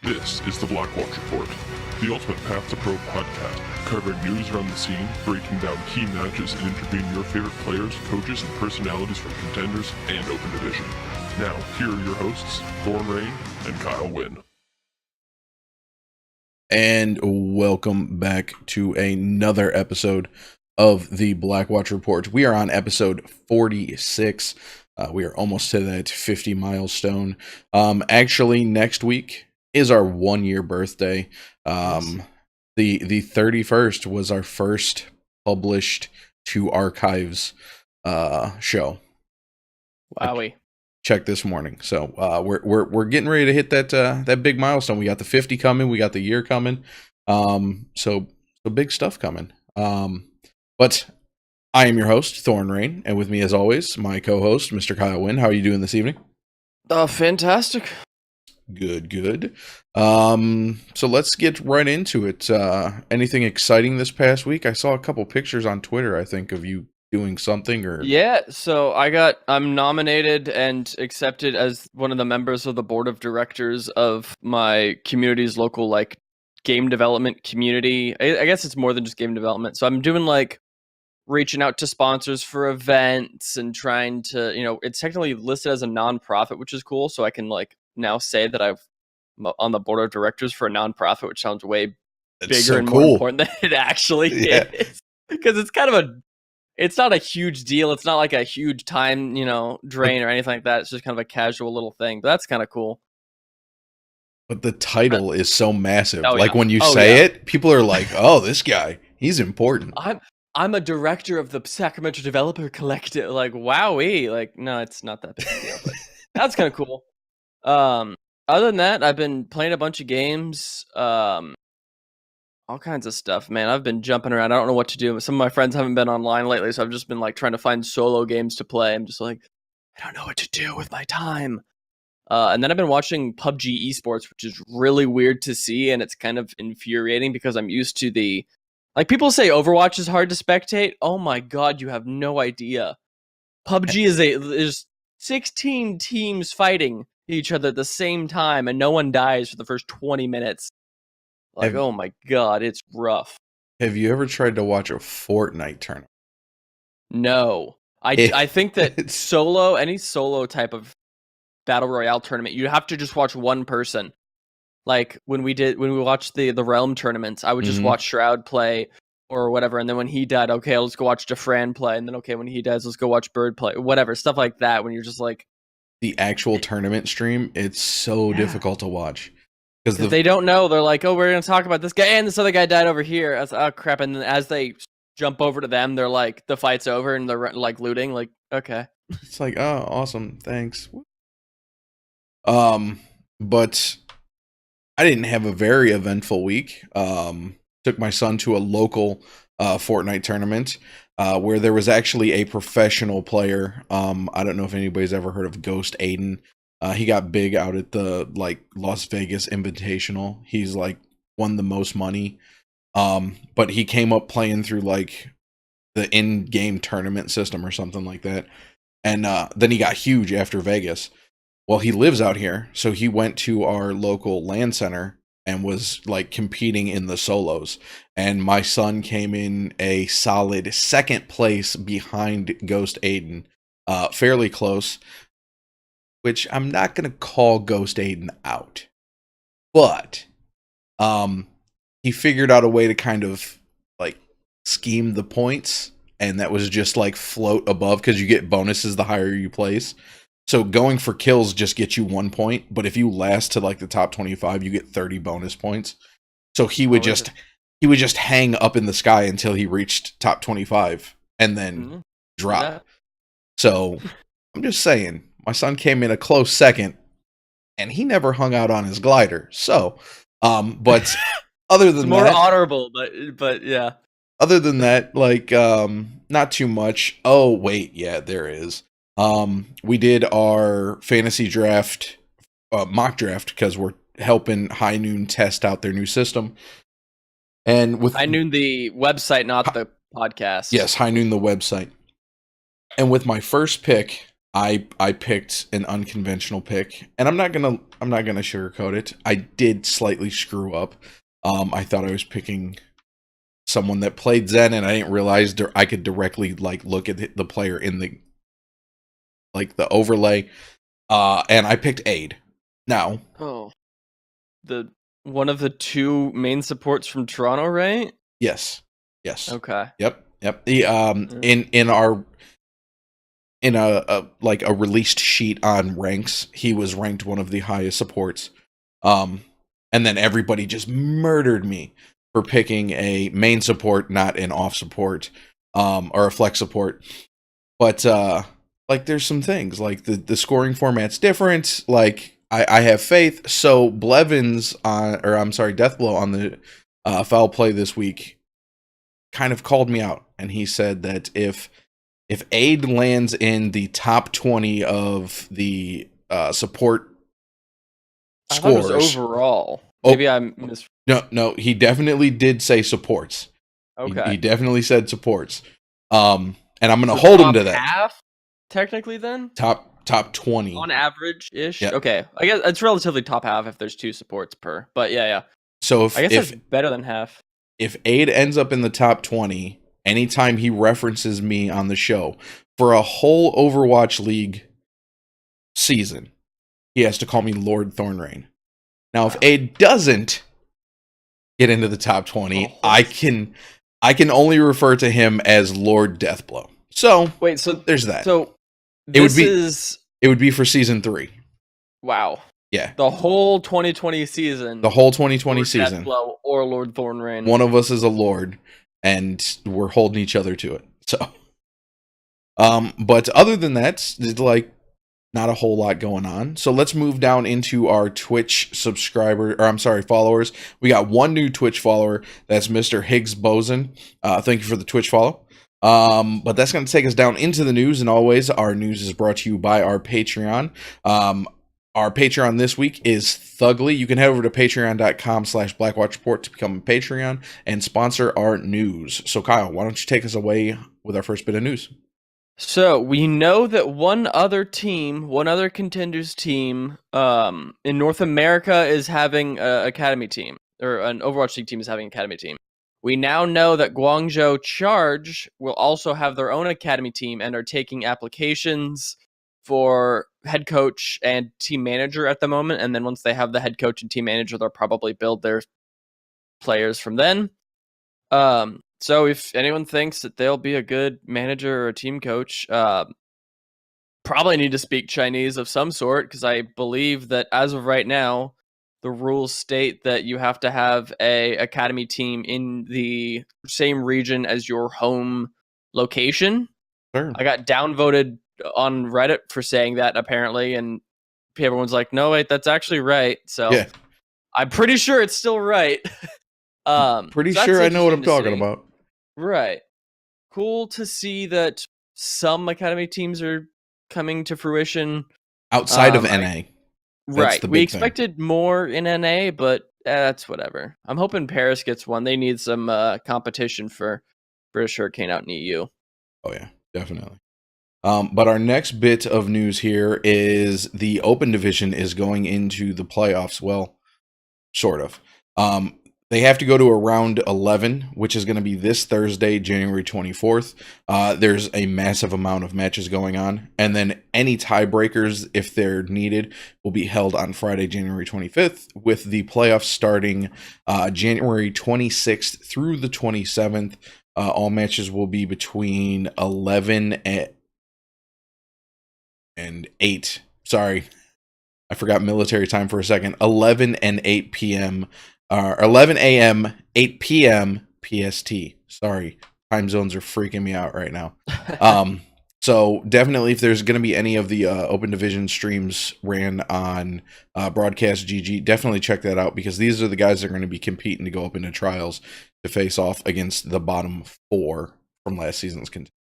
This is the Blackwatch Report, the ultimate Path to Pro podcast, covering news around the scene, breaking down key matches, and interviewing your favorite players, coaches, and personalities from Contenders and Open Division. Now, here are your hosts, Thorn Rain and Kyle Wynn. And welcome back to another episode of the Blackwatch Report. We are on episode 46. We are almost to that 50 milestone. Actually, next week is our 1 year birthday. The 31st was our first published to archives show. Wowie. Check this morning. So we're getting ready to hit that big milestone. We got the 50 coming, we got the year coming. So big stuff coming. But I am your host, Thorn Rain, and with me as always, my co-host, Mr. Kyle Wynn. How are you doing this evening? Fantastic. Good. So let's get right into it. Anything exciting this past week? I saw a couple pictures on Twitter, I think, of you doing something or... Yeah, so I'm nominated and accepted as one of the members of the board of directors of my community's local, game development community. I guess it's more than just game development. So I'm doing, reaching out to sponsors for events and trying to, it's technically listed as a nonprofit, which is cool. So I can, now say that I'm on the board of directors for a nonprofit, which sounds way bigger and more important than it actually is. Because it's kind of it's not a huge deal. It's not like a huge time, drain or anything like that. It's just kind of a casual little thing. But that's kind of cool. But the title is so massive. Oh, when you say it, people are like, oh, this guy, he's important. I'm a director of the Sacramento Developer Collective. Wowee. No, it's not that big a deal, but that's kind of cool. Other than that, I've been playing a bunch of games. All kinds of stuff, man. I've been jumping around. I don't know what to do. Some of my friends haven't been online lately, so I've just been trying to find solo games to play. I'm just I don't know what to do with my time. And then I've been watching PUBG Esports, which is really weird to see, and it's kind of infuriating because I'm used to the... people say Overwatch is hard to spectate. Oh my god, you have no idea. PUBG is 16 teams fighting each other at the same time, and no one dies for the first 20 minutes. Oh my god, it's rough. Have you ever tried to watch a Fortnite tournament? No. I think that any solo type of battle royale tournament, you have to just watch one person. When we watched the Realm tournaments, I would just watch Shroud play or whatever, and then when he died, okay, let's go watch Defran play, and then okay, when he dies, let's go watch Bird play, whatever, stuff like that, when you're just the actual tournament stream, it's so difficult to watch. Because they don't know. They're oh, we're going to talk about this guy, and this other guy died over here. I was oh, crap. And then as they jump over to them, they're the fight's over, and they're looting. Okay. It's oh, awesome. Thanks. But I didn't have a very eventful week. Took my son to a local Fortnite tournament where there was actually a professional player. I don't know if anybody's ever heard of Ghost Aiden. He got big out at the Las Vegas Invitational. He's won the most money. But he came up playing through the in-game tournament system or something like that. And then he got huge after Vegas. Well, he lives out here, so he went to our local LAN center and was competing in the solos. And my son came in a solid second place behind Ghost Aiden. Fairly close. Which I'm not going to call Ghost Aiden out. But he figured out a way to kind of scheme the points. And that was just float above because you get bonuses the higher you place. So going for kills just gets you 1 point. But if you last to the top 25, you get 30 bonus points. So he would just hang up in the sky until he reached top 25 and then drop. Yeah. So I'm just saying. My son came in a close second, and he never hung out on his glider. So, but other than more that, honorable, but yeah. Other than that, not too much. Oh wait, yeah, there is. We did our fantasy draft, mock draft, because we're helping High Noon test out their new system. And with High Noon, the website, not the podcast. Yes, High Noon, the website. And with my first pick, I picked an unconventional pick, and I'm not gonna sugarcoat it. I did slightly screw up. I thought I was picking someone that played Zen, and I didn't realize I could directly like look at the player in the overlay. And I picked Aid. Now, the one of the two main supports from Toronto, right? Yes. Okay. Yep. The in a released sheet on ranks, he was ranked one of the highest supports. And then everybody just murdered me for picking a main support, not an off support, or a flex support. But like there's some things like the scoring format's different. Like I have faith. So Deathblow on the foul play this week kind of called me out, and he said that if Aid lands in the top 20 of the support scores, I thought it was overall. Maybe I missed. No, he definitely did say supports. Okay, he definitely said supports. And I'm gonna hold him to that. Half, technically, then top 20 on average ish. Yeah. Okay, I guess it's relatively top half if there's two supports per. But yeah. So I guess that's better than half. If Aid ends up in the top 20, anytime he references me on the show for a whole Overwatch League season, he has to call me Lord Thornrain. Now, if Aid doesn't get into the top 20, I can only refer to him as Lord Deathblow. So wait, so there's that. So it would be for season 3. Wow. Yeah. The whole 2020 season. The whole 2020 Lord season. Deathblow or Lord Thornrain. One of us is a lord, and we're holding each other to it. So, but other than that, there's like not a whole lot going on. So let's move down into our Twitch followers. We got one new Twitch follower. That's Mr. Higgs Boson. Thank you for the Twitch follow. But that's going to take us down into the news, and always our news is brought to you by our Patreon. Our Patreon this week is Thugly. You can head over to patreon.com/blackwatchreport to become a Patreon and sponsor our news. So Kyle, why don't you take us away with our first bit of news? So we know that one other Contenders team in North America is having an academy team, or an Overwatch League team is having an academy team. We now know that Guangzhou Charge will also have their own academy team and are taking applications for head coach and team manager at the moment. And then once they have the head coach and team manager, they'll probably build their players from then. So if anyone thinks that they'll be a good manager or a team coach, probably need to speak Chinese of some sort, because I believe that as of right now, the rules state that you have to have a academy team in the same region as your home location. Sure. I got downvoted on Reddit for saying that, apparently, and everyone's like, no, wait, that's actually right. So yeah. I'm pretty sure it's still right. Pretty sure I know what I'm talking about. Right. Cool to see that some academy teams are coming to fruition. Outside of NA. Right. We expected more in NA, but that's whatever. I'm hoping Paris gets one. They need some competition for British Hurricane out in EU. Oh, yeah, definitely. But our next bit of news here is the Open Division is going into the playoffs. Well, sort of. They have to go to a round 11, which is going to be this Thursday, January 24th. There's a massive amount of matches going on. And then any tiebreakers, if they're needed, will be held on Friday, January 25th, with the playoffs starting January 26th through the 27th. All matches will be between 11 and 8. Sorry, I forgot military time for a second. 11 and 8 p.m. 11 a.m., 8 p.m. PST. Sorry, time zones are freaking me out right now. So definitely, if there's going to be any of the Open Division streams ran on Broadcast GG, definitely check that out, because these are the guys that are going to be competing to go up into trials to face off against the bottom 4 from last season's contest.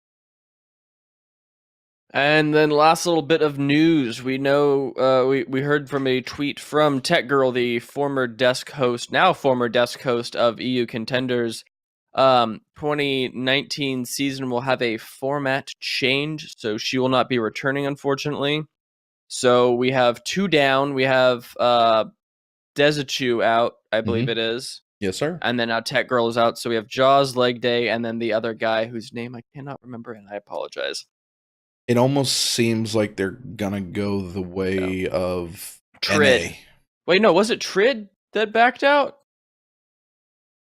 And then last little bit of news. We know we heard from a tweet from TechGirl, the former desk host of EU Contenders, 2019 season will have a format change, so she will not be returning, unfortunately. So we have 2 down. We have Dezichu out, I believe it is. Yes, sir. And then now TechGirl is out. So we have Jaws, Leg Day, and then the other guy whose name I cannot remember, and I apologize. It almost seems like they're gonna go the way of Trid. NA. Wait, no, was it Trid that backed out?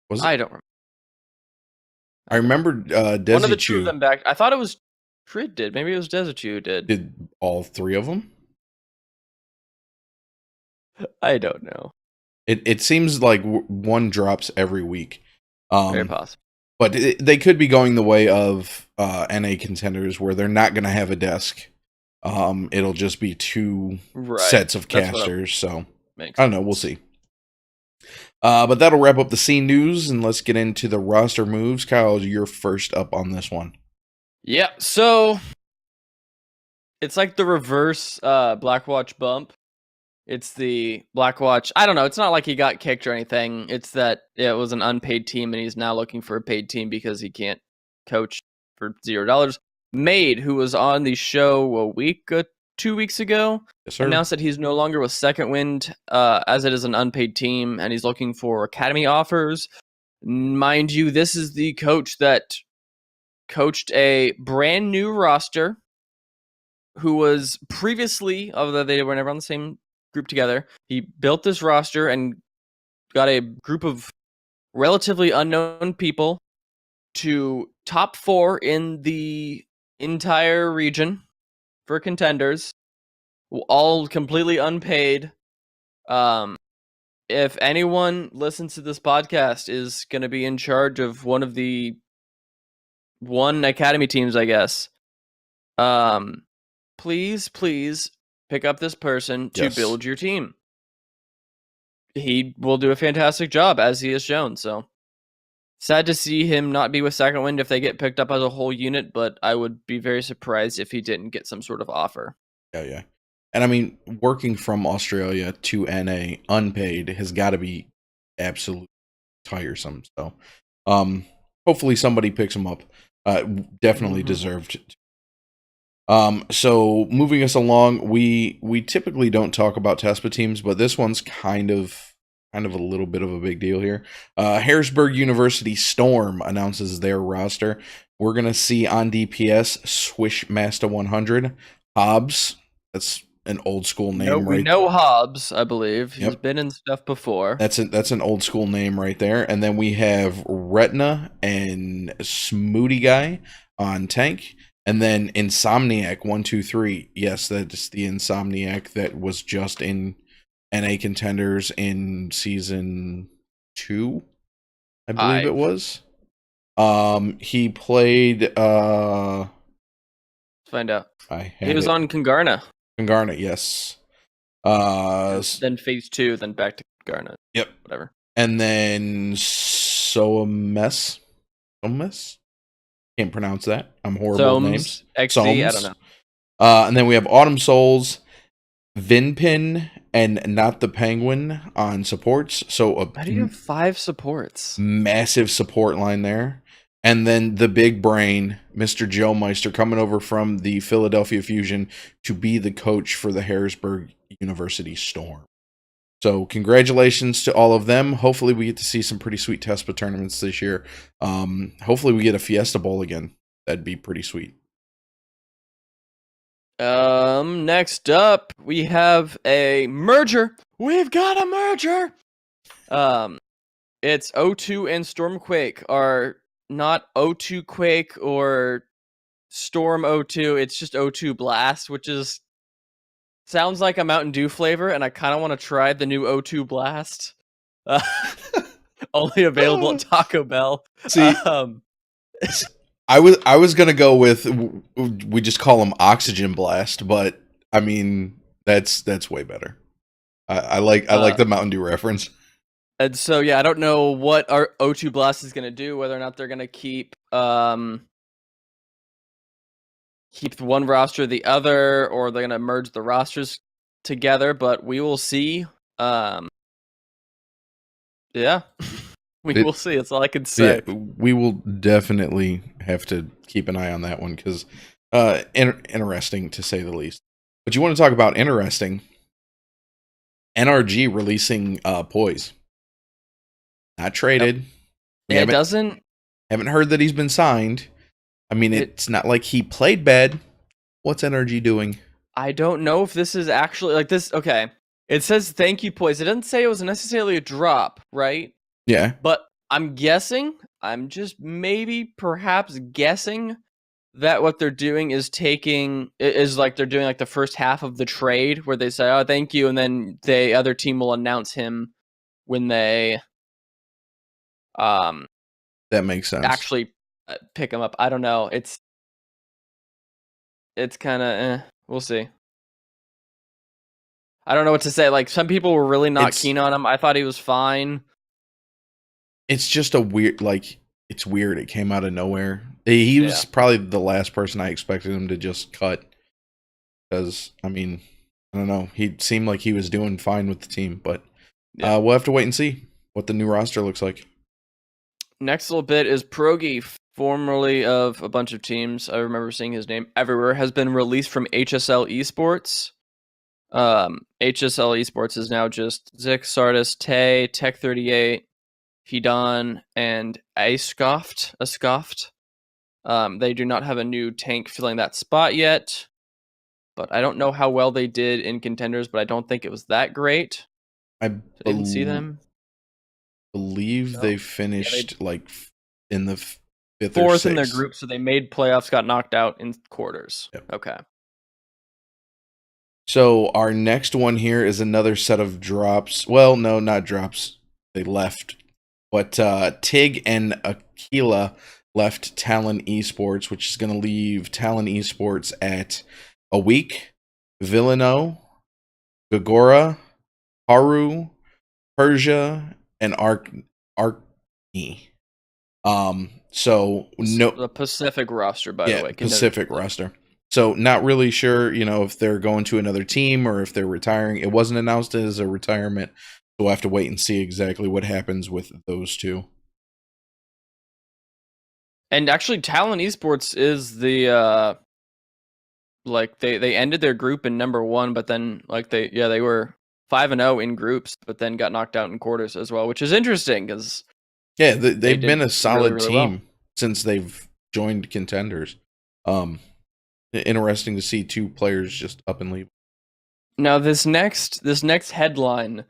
Was it? I don't remember. I remember Dezichu. One of the 2 of them backed. I thought it was Trid did. Maybe it was Dezichu who did. Did all 3 of them? I don't know. It seems like one drops every week. Very possible. But they could be going the way of NA Contenders, where they're not going to have a desk. It'll just be 2 sets of casters. So I don't know. We'll see. But that'll wrap up the scene news, and let's get into the roster moves. Kyle, you're first up on this one. Yeah, so it's like the reverse Blackwatch bump. It's the Blackwatch. I don't know. It's not like he got kicked or anything. It's that it was an unpaid team, and he's now looking for a paid team because he can't coach for $0. Made, who was on the show 2 weeks ago, announced that he's no longer with Second Wind, as it is an unpaid team, and he's looking for academy offers. Mind you, this is the coach that coached a brand new roster, who was previously, although they were never on the same group together, he built this roster and got a group of relatively unknown people to top 4 in the entire region for contenders, all completely unpaid. If anyone listens to this podcast is going to be in charge of one of the academy teams, I guess, please pick up this person to build your team. He will do a fantastic job, as he has shown. So sad to see him not be with Second Wind if they get picked up as a whole unit, but I would be very surprised if he didn't get some sort of offer. Yeah. And I mean, working from Australia to NA unpaid has got to be absolutely tiresome. So hopefully somebody picks him up. Definitely deserved. So moving us along, we typically don't talk about TESPA teams, but this one's kind of a little bit of a big deal here. Harrisburg University Storm announces their roster. We're gonna see on DPS Swishmaster 100, Hobbs. That's an old school name, we know Hobbs, I believe. He's been in stuff before. That's an old school name right there. And then we have Retina and Smoothie Guy on tank. And then Insomniac 123. Yes, that's the Insomniac that was just in NA Contenders in season 2, I believe it was. He played Let's find out. He was on Kongarna. Kongarna, yes. Then phase 2, then back to Kongarna. Yep. Whatever. And then Soames. Can't pronounce that. I'm horrible with names. XD, I don't know. And then we have Autumn Souls, Vinpin, and Not the Penguin on supports. So How do you have 5 supports? Massive support line there. And then the big brain, Mr. Joe Meister, coming over from the Philadelphia Fusion to be the coach for the Harrisburg University Storm. So congratulations to all of them. Hopefully we get to see some pretty sweet TESPA tournaments this year. Hopefully we get a Fiesta Bowl again. That'd be pretty sweet. Next up, we have a merger. We've got a merger. It's O2 and Stormquake are not O2 Quake or Storm O2. It's just O2 Blast, which sounds like a Mountain Dew flavor, and I kind of want to try the new O2 Blast. Only available at Taco Bell. See, I was gonna go with, we just call them Oxygen Blast, but I mean that's way better. I like the Mountain Dew reference. And so yeah, I don't know what our O2 Blast is gonna do. Whether or not they're gonna keep one roster or the other, or they're gonna merge the rosters together. But we will see. Yeah. We'll see. That's all I can say. Yeah, we will definitely have to keep an eye on that one because interesting to say the least. But you want to talk about interesting? NRG releasing Poise. Not traded. Yep. Haven't heard that he's been signed. I mean, it's not like he played bad. What's NRG doing? I don't know if this is actually like this. Okay, it says thank you, Poise. It doesn't say it was necessarily a drop, right? Yeah, but I'm guessing. I'm just perhaps guessing that what they're doing is they're doing like the first half of the trade where they say, "Oh, thank you," and then the other team will announce him when they that makes sense. Actually pick him up. I don't know. It's kind of we'll see. I don't know what to say. Like some people were really not keen on him. I thought he was fine. It's just a weird, it's weird. It came out of nowhere. He was probably the last person I expected him to just cut. Because, I mean, I don't know. He seemed like he was doing fine with the team. But we'll have to wait and see what the new roster looks like. Next little bit is Progi, formerly of a bunch of teams. I remember seeing his name everywhere. Has been released from HSL Esports. HSL Esports is now just Zik, Sardis, Tay, Tech38, Hidon, and Ascoft. They do not have a new tank filling that spot yet, but I don't know how well they did in Contenders, but I don't think it was that great. I didn't see them. Believe they finished in the fifth or 4th or 6th in their group, so they made playoffs, got knocked out in quarters. Yep. Okay. So our next one here is another set of drops. Well, no, not drops. They left. But Tig and Aquila left Talon Esports, which is going to leave Talon Esports at a week. Villano, Gagora, Haru, Persia, and Arcney. So no, the Pacific roster, by the way. Pacific roster. So not really sure, if they're going to another team or if they're retiring. It wasn't announced as a retirement. So we'll have to wait and see exactly what happens with those two. And actually, Talon Esports is the they ended their group in number 1, but then they were 5-0 in groups, but then got knocked out in quarters as well, which is interesting because they've been a solid really team since they've joined Contenders. Interesting to see 2 players just up and leave. Now this next headline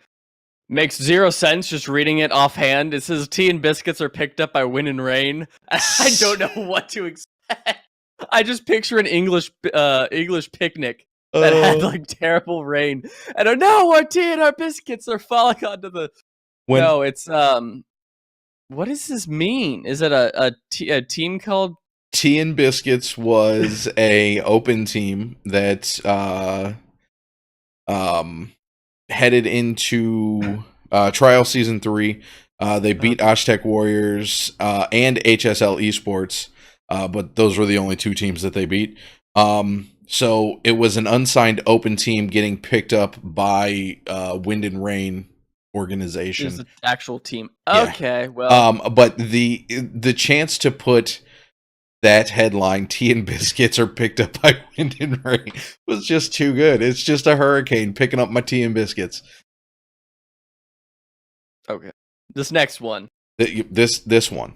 makes 0 sense just reading it offhand. It says Tea and Biscuits are picked up by Wind and Rain. I don't know what to expect. I just picture an English picnic that had terrible rain. And our tea and our biscuits are falling onto the. No, it's what does this mean? Is it a team called? Tea and Biscuits was a open team that headed into trial season 3. They beat Aztec Warriors and HSL Esports, but those were the only 2 teams that they beat. So it was an unsigned open team getting picked up by Wind and Rain organization. It's an actual team. Yeah. Okay, well, but the chance to put that headline, Tea and Biscuits are picked up by Wind and Rain, was just too good. It's just a hurricane picking up my tea and biscuits. Okay. This next one. This one.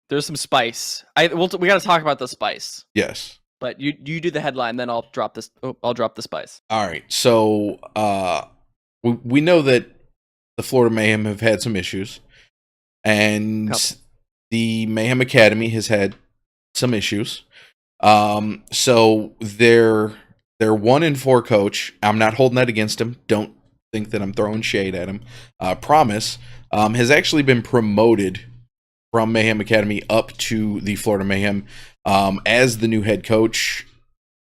There's some spice. We got to talk about the spice. Yes. But you do the headline, then I'll drop this. I'll drop the spice. All right. So we know that the Florida Mayhem have had some issues, and the Mayhem Academy has had some issues. So their 1-4 coach, I'm not holding that against him. Don't think that I'm throwing shade at him. Promise has actually been promoted from Mayhem Academy up to the Florida Mayhem as the new head coach.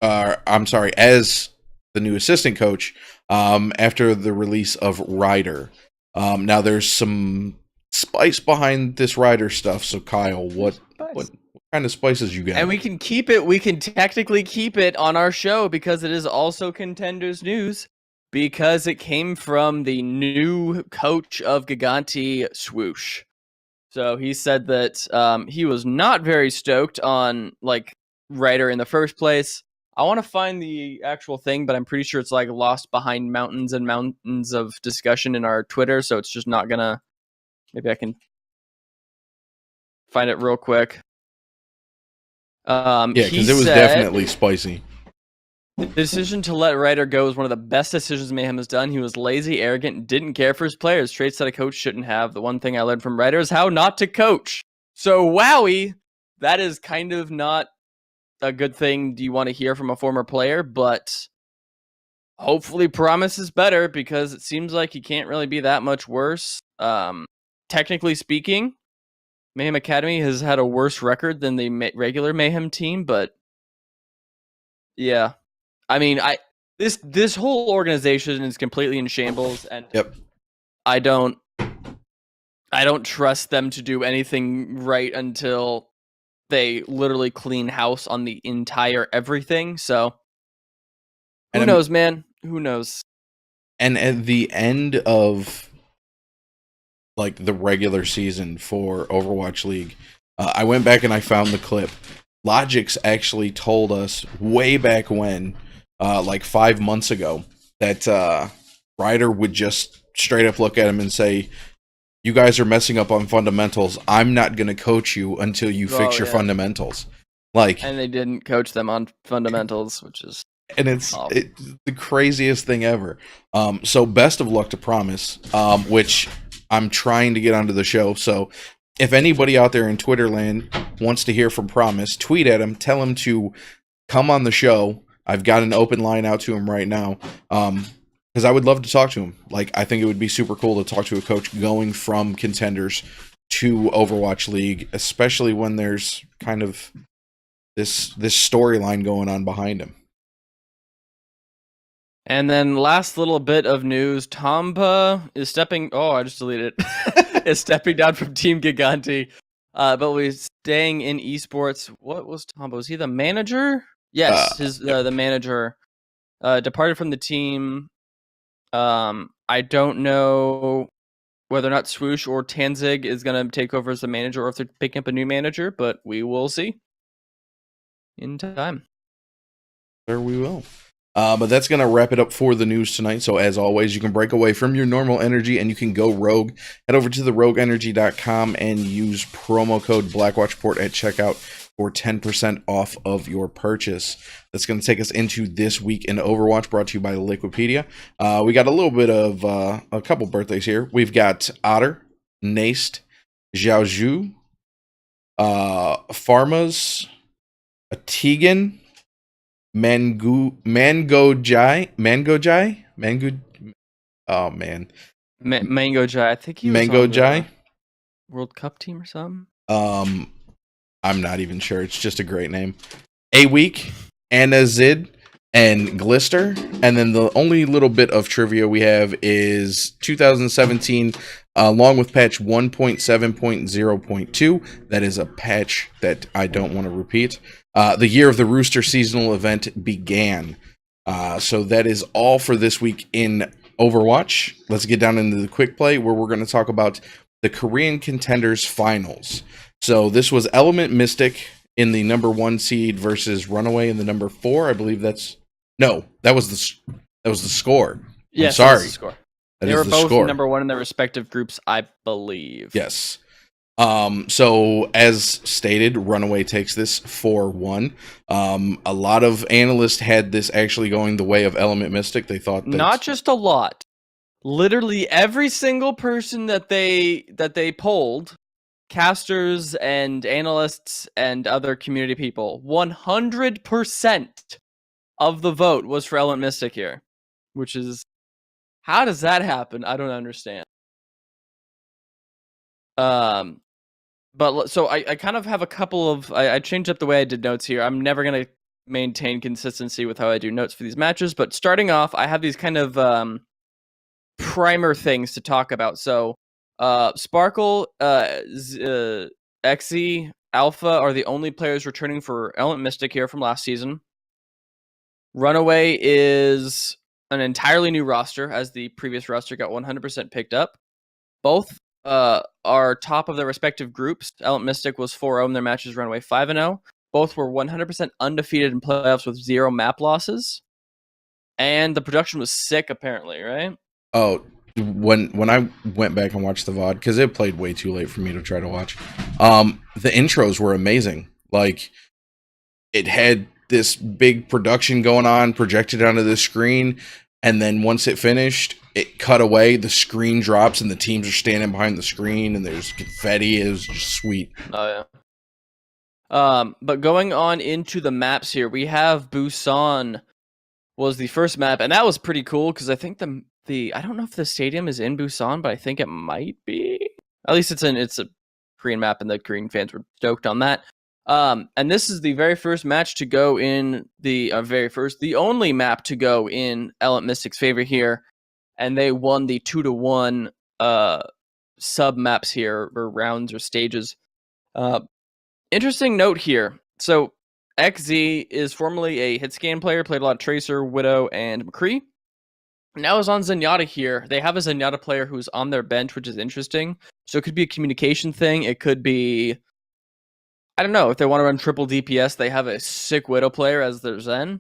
As the new assistant coach after the release of Ryder. Now there's some spice behind this Ryder stuff. So Kyle, what kind of spices you got? And we can keep it. We can technically keep it on our show because it is also Contenders news. Because it came from the new coach of Gigante, Swoosh. So he said that he was not very stoked on like Ryder in the first place. I want to find the actual thing, but I'm pretty sure it's like lost behind mountains and mountains of discussion in our Twitter. So it's just not gonna. Maybe I can find it real quick. Yeah, because he it was said, definitely spicy. The decision to let Ryder go was one of the best decisions Mayhem has done. He was lazy, arrogant, and didn't care for his players. Traits that a coach shouldn't have. The one thing I learned from Ryder is how not to coach. So, wowie, that is kind of not a good thing you want to hear from a former player, but hopefully Promise is better because it seems like he can't really be that much worse. Technically speaking, Mayhem Academy has had a worse record than the regular Mayhem team, but yeah. I mean, this whole organization is completely in shambles, and Yep. I don't trust them to do anything right until they literally clean house on the entire everything. So who knows, man? Who knows? And at the end of like the regular season for Overwatch League, I went back and I found the clip. Logix actually told us way back when, like 5 months ago, that Ryder would just straight up look at him and say, "You guys are messing up on fundamentals. I'm not going to coach you until you fix your fundamentals." Like, and they didn't coach them on fundamentals, which is it's the craziest thing ever. So best of luck to Promise, which I'm trying to get onto the show. So if anybody out there in Twitter land wants to hear from Promise, tweet at him, tell him to come on the show. I've got an open line out to him right now. Because I would love to talk to him. Like, I think it would be super cool to talk to a coach going from Contenders to Overwatch League, especially when there's kind of this storyline going on behind him. And then last little bit of news, Tomba is stepping... Oh, I just deleted it. Is stepping down from Team Giganti. But he's staying in esports. What was Tomba? Was he the manager? Yes, the manager departed from the team. I don't know whether or not Swoosh or Tanzig is going to take over as the manager or if they're picking up a new manager, but we will see in time. There we will. But that's going to wrap it up for the news tonight. So as always, you can break away from your normal energy and you can go rogue. Head over to therogueenergy.com and use promo code BlackwatchReport at checkout for 10% off of your purchase. That's going to take us into This Week in Overwatch, brought to you by Liquipedia. We got a little bit of a couple birthdays here. We've got Otter, Naste, Xiaozhu, Pharmas, Tegan, Mango Jai. Oh man, Mango Jai. I think he was Mango on Jai, the World Cup team or something. I'm not even sure. It's just a great name. A Week, Anna Zid, and Glister. And then the only little bit of trivia we have is 2017, along with patch 1.7.0.2. That is a patch that I don't want to repeat. The Year of the Rooster seasonal event began. So that is all for this week in Overwatch. Let's get down into the quick play where we're going to talk about the Korean Contenders finals. So this was Element Mystic in the number 1 seed versus Runaway in the number 4. I believe that was the score. Yes, I'm sorry. the score. They were both number 1 in their respective groups, I believe. Yes. So as stated, Runaway takes this 4-1. A lot of analysts had this actually going the way of Element Mystic. They thought that not just a lot. Literally every single person that they polled, casters and analysts and other community people, 100% of the vote was for Element Mystic here, which is, how does that happen? I don't understand. But so I kind of have a couple of, I changed up the way I did notes here. I'm never going to maintain consistency with how I do notes for these matches, but starting off, I have these kind of primer things to talk about. So Sparkle, Xe, Alpha are the only players returning for Element Mystic here from last season. Runaway is an entirely new roster, as the previous roster got 100% picked up. Both are top of their respective groups. Element Mystic was 4-0 in their matches, Runaway 5-0. Both were 100% undefeated in playoffs with 0 map losses. And the production was sick, apparently, right? Oh, when I went back and watched the VOD, because it played way too late for me to try to watch, the intros were amazing. Like, it had this big production going on, projected onto the screen, and then once it finished, it cut away, the screen drops, and the teams are standing behind the screen, and there's confetti. It was just sweet. Oh, yeah. But going on into the maps here, we have Busan was the first map, and that was pretty cool, because I think I don't know if the stadium is in Busan, but I think it might be. At least it's a Korean map, and the Korean fans were stoked on that. And this is the very first match to go in the only map to go in Element Mystic's favor here, and they won the 2-1 sub maps here, or rounds or stages. Interesting note here. So XZ is formerly a hitscan player, played a lot of Tracer, Widow, and McCree. Now is on Zenyatta here. They have a Zenyatta player who's on their bench, which is interesting. So it could be a communication thing. It could be, I don't know, if they want to run triple DPS, they have a sick Widow player as their Zen.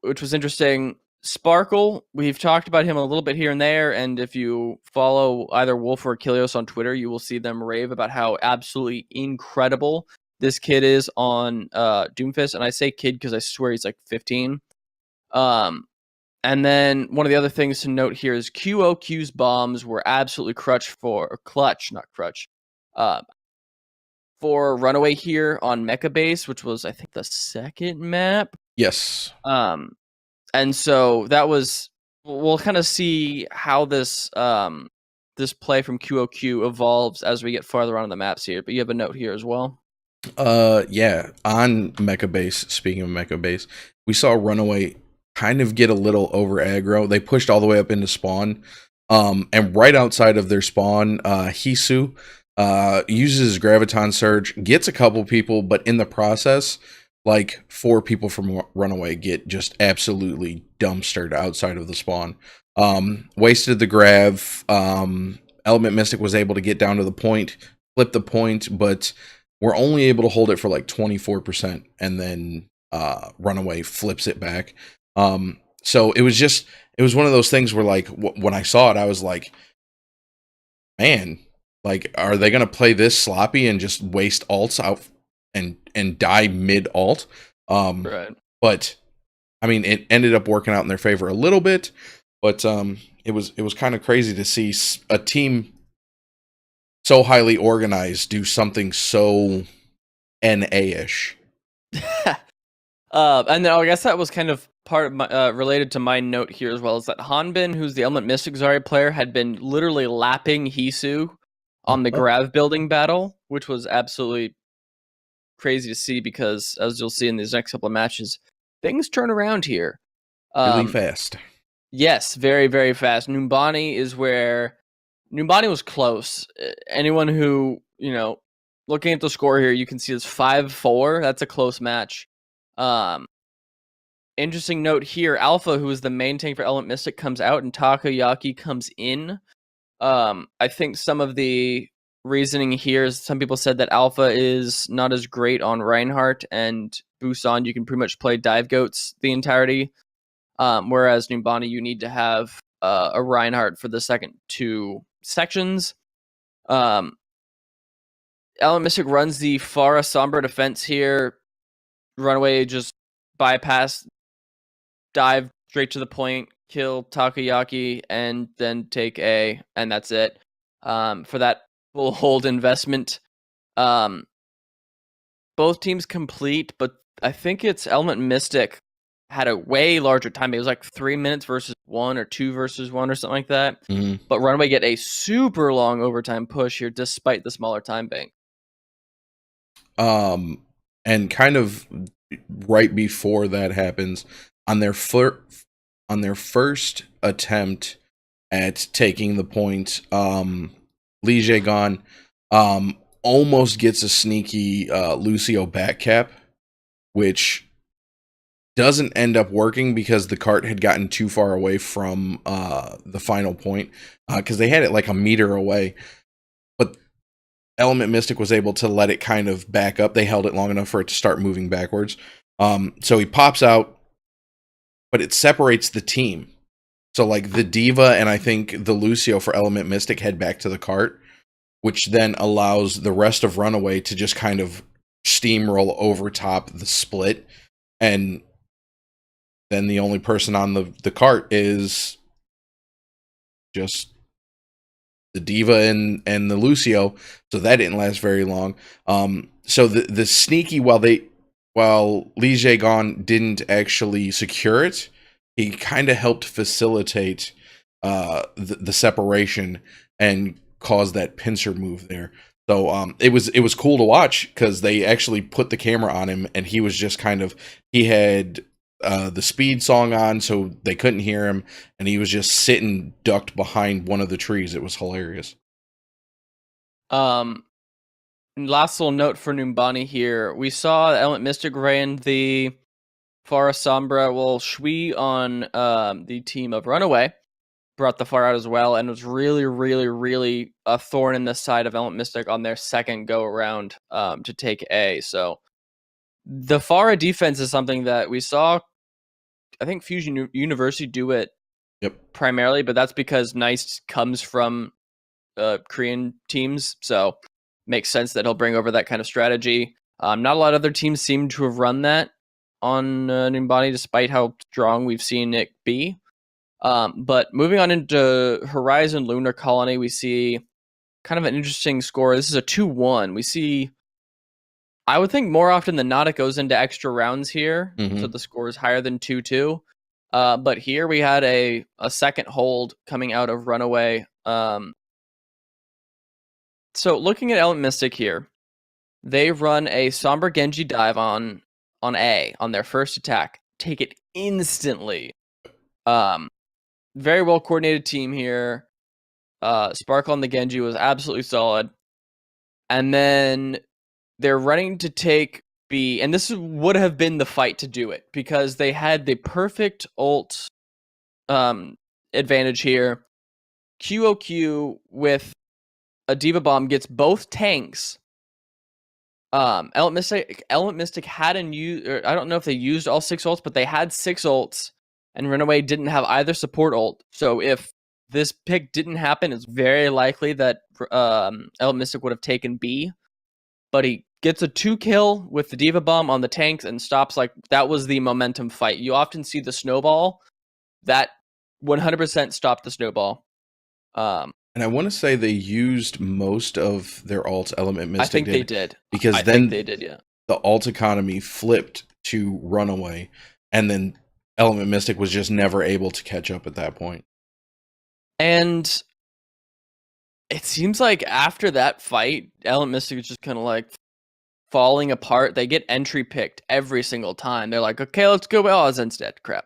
Which was interesting. Sparkle, we've talked about him a little bit here and there, and if you follow either Wolf or Achilleos on Twitter, you will see them rave about how absolutely incredible this kid is on Doomfist, and I say kid because I swear he's like 15. And then one of the other things to note here is QOQ's bombs were absolutely clutch, for Runaway here on Mecha Base, which was, I think, the second map. Yes. And so that was, we'll kind of see how this this play from QOQ evolves as we get farther on the maps here. But you have a note here as well. Yeah, on Mecha Base, speaking of Mecha Base, we saw Runaway kind of get a little over aggro. They pushed all the way up into spawn. And right outside of their spawn, Hisu uses Graviton Surge, gets a couple people, but in the process, like 4 people from Runaway get just absolutely dumpstered outside of the spawn. Wasted the grav. Element Mystic was able to get down to the point, flip the point, but we're only able to hold it for like 24%, and then Runaway flips it back. So it was one of those things where, like, when I saw it, I was like, man, like, are they going to play this sloppy and just waste alts out and die mid alt? Right. But I mean, it ended up working out in their favor a little bit, but it was kind of crazy to see a team so highly organized do something so NA-ish. And then I guess that was kind of part of my, related to my note here as well, is that Hanbin, who's the Element Mystic Zarya player, had been literally lapping Hisu on the Grav building battle, which was absolutely crazy to see, because as you'll see in these next couple of matches, things turn around here. Really fast. Yes, very, very fast. Numbani was close. Anyone who, looking at the score here, you can see it's 5-4. That's a close match. Interesting note here, Alpha, who is the main tank for Element Mystic, comes out and Takoyaki comes in. I think some of the reasoning here is some people said that Alpha is not as great on Reinhardt, and Busan, you can pretty much play dive goats the entirety. Whereas Numbani, you need to have a Reinhardt for the second 2 sections. Element Mystic runs the Pharah Sombra defense here. Runaway just bypass, dive straight to the point, kill Takoyaki, and then take A, and that's it. For that full hold investment. Both teams complete, but I think it's Element Mystic had a way larger time. It was like 3 minutes versus 1 or 2 versus 1 or something like that. Mm-hmm. But Runaway get a super long overtime push here despite the smaller time bank. And kind of right before that happens, on their first attempt at taking the point, Lee Jae-gon almost gets a sneaky Lucio back cap, which doesn't end up working because the cart had gotten too far away from the final point, because they had it like a meter away. But Element Mystic was able to let it kind of back up. They held it long enough for it to start moving backwards. So he pops out, but it separates the team. So like the Diva and I think the Lucio for Element Mystic head back to the cart, which then allows the rest of Runaway to just kind of steamroll over top the split. And then the only person on the cart is just the Diva and the Lucio. So that didn't last very long. So the sneaky, while Li Jaegon didn't actually secure it, he kind of helped facilitate the separation and cause that pincer move there. So it was cool to watch because they actually put the camera on him and he was just he had the speed song on so they couldn't hear him, and he was just sitting ducked behind one of the trees. It was hilarious. Last little note for Numbani here. We saw Element Mystic ran the Fara Sombra, well, Shui on the team of Runaway brought the Far out as well, and was really, really, really a thorn in the side of Element Mystic on their second go around to take A. So the Fara defense is something that we saw, I think Fusion University do it primarily, but that's because Nice comes from Korean teams, so makes sense that he'll bring over that kind of strategy. Not a lot of other teams seem to have run that on Numbani, despite how strong we've seen it be. But moving on into Horizon Lunar Colony, we see kind of an interesting score. This is a 2-1. We see, I would think more often than not, it goes into extra rounds here, so the score is higher than 2-2. But here we had a second hold coming out of Runaway. So looking at Element Mystic here, they run a Sombra Genji dive on A on their first attack. Take it instantly. Very well coordinated team here. Sparkle on the Genji was absolutely solid. And then they're running to take B, and this would have been the fight to do it because they had the perfect ult advantage here. QOQ with a Diva Bomb gets both tanks. Element Mystic hadn't used, or I don't know if they used all 6 ults, but they had 6 ults, and Runaway didn't have either support ult. So if this pick didn't happen, it's very likely that Element Mystic would have taken B. But he gets a 2-kill with the Diva Bomb on the tanks and stops. Like, that was the momentum fight. You often see the snowball. That 100% stopped the snowball. And I want to say they used most of their ult. Element Mystic I think they did. Because I then think they did, yeah. The ult economy flipped to Runaway, and then Element Mystic was just never able to catch up at that point. And it seems like after that fight, Element Mystic is just kind of like falling apart. They get entry picked every single time. They're like, okay, let's go. Oh, it's instead. Crap.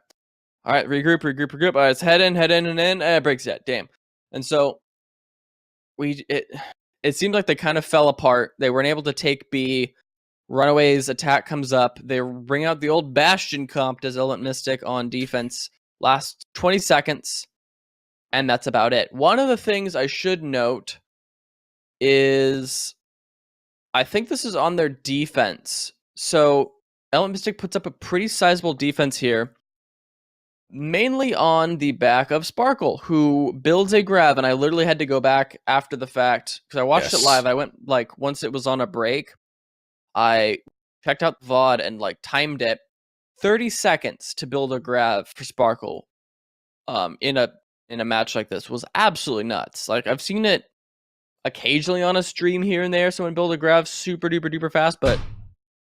All right, regroup. All right, let's head in, and in. Breaks that. Damn. And so it seemed like they kind of fell apart. They weren't able to take B. Runaway's attack comes up. They bring out the old Bastion comp as Element Mystic on defense. Last 20 seconds. And that's about it. One of the things I should note is I think this is on their defense. So Element Mystic puts up a pretty sizable defense here, mainly on the back of Sparkle, who builds a grab. And I literally had to go back after the fact because I watched it live. I went once it was on a break, I checked out the VOD and timed it 30 seconds to build a grab for Sparkle. In a match like this was absolutely nuts. I've seen it occasionally on a stream here and there, someone build a grab super duper duper fast, but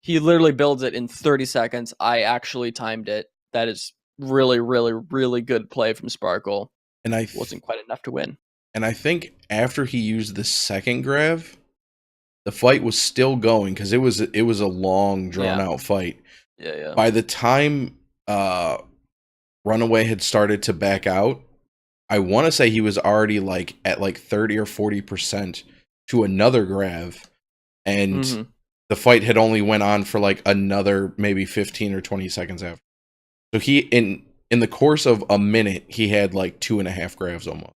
he literally builds it in 30 seconds. I actually timed it. That is really, really, really good play from Sparkle. And wasn't quite enough to win. And I think after he used the second grab, the fight was still going because it was a long, drawn out fight. Yeah. By the time Runaway had started to back out, I want to say he was already at 30 or 40% to another grab, and the fight had only went on for another maybe 15 or 20 seconds after. So he in the course of a minute, he had like 2.5 grabs almost.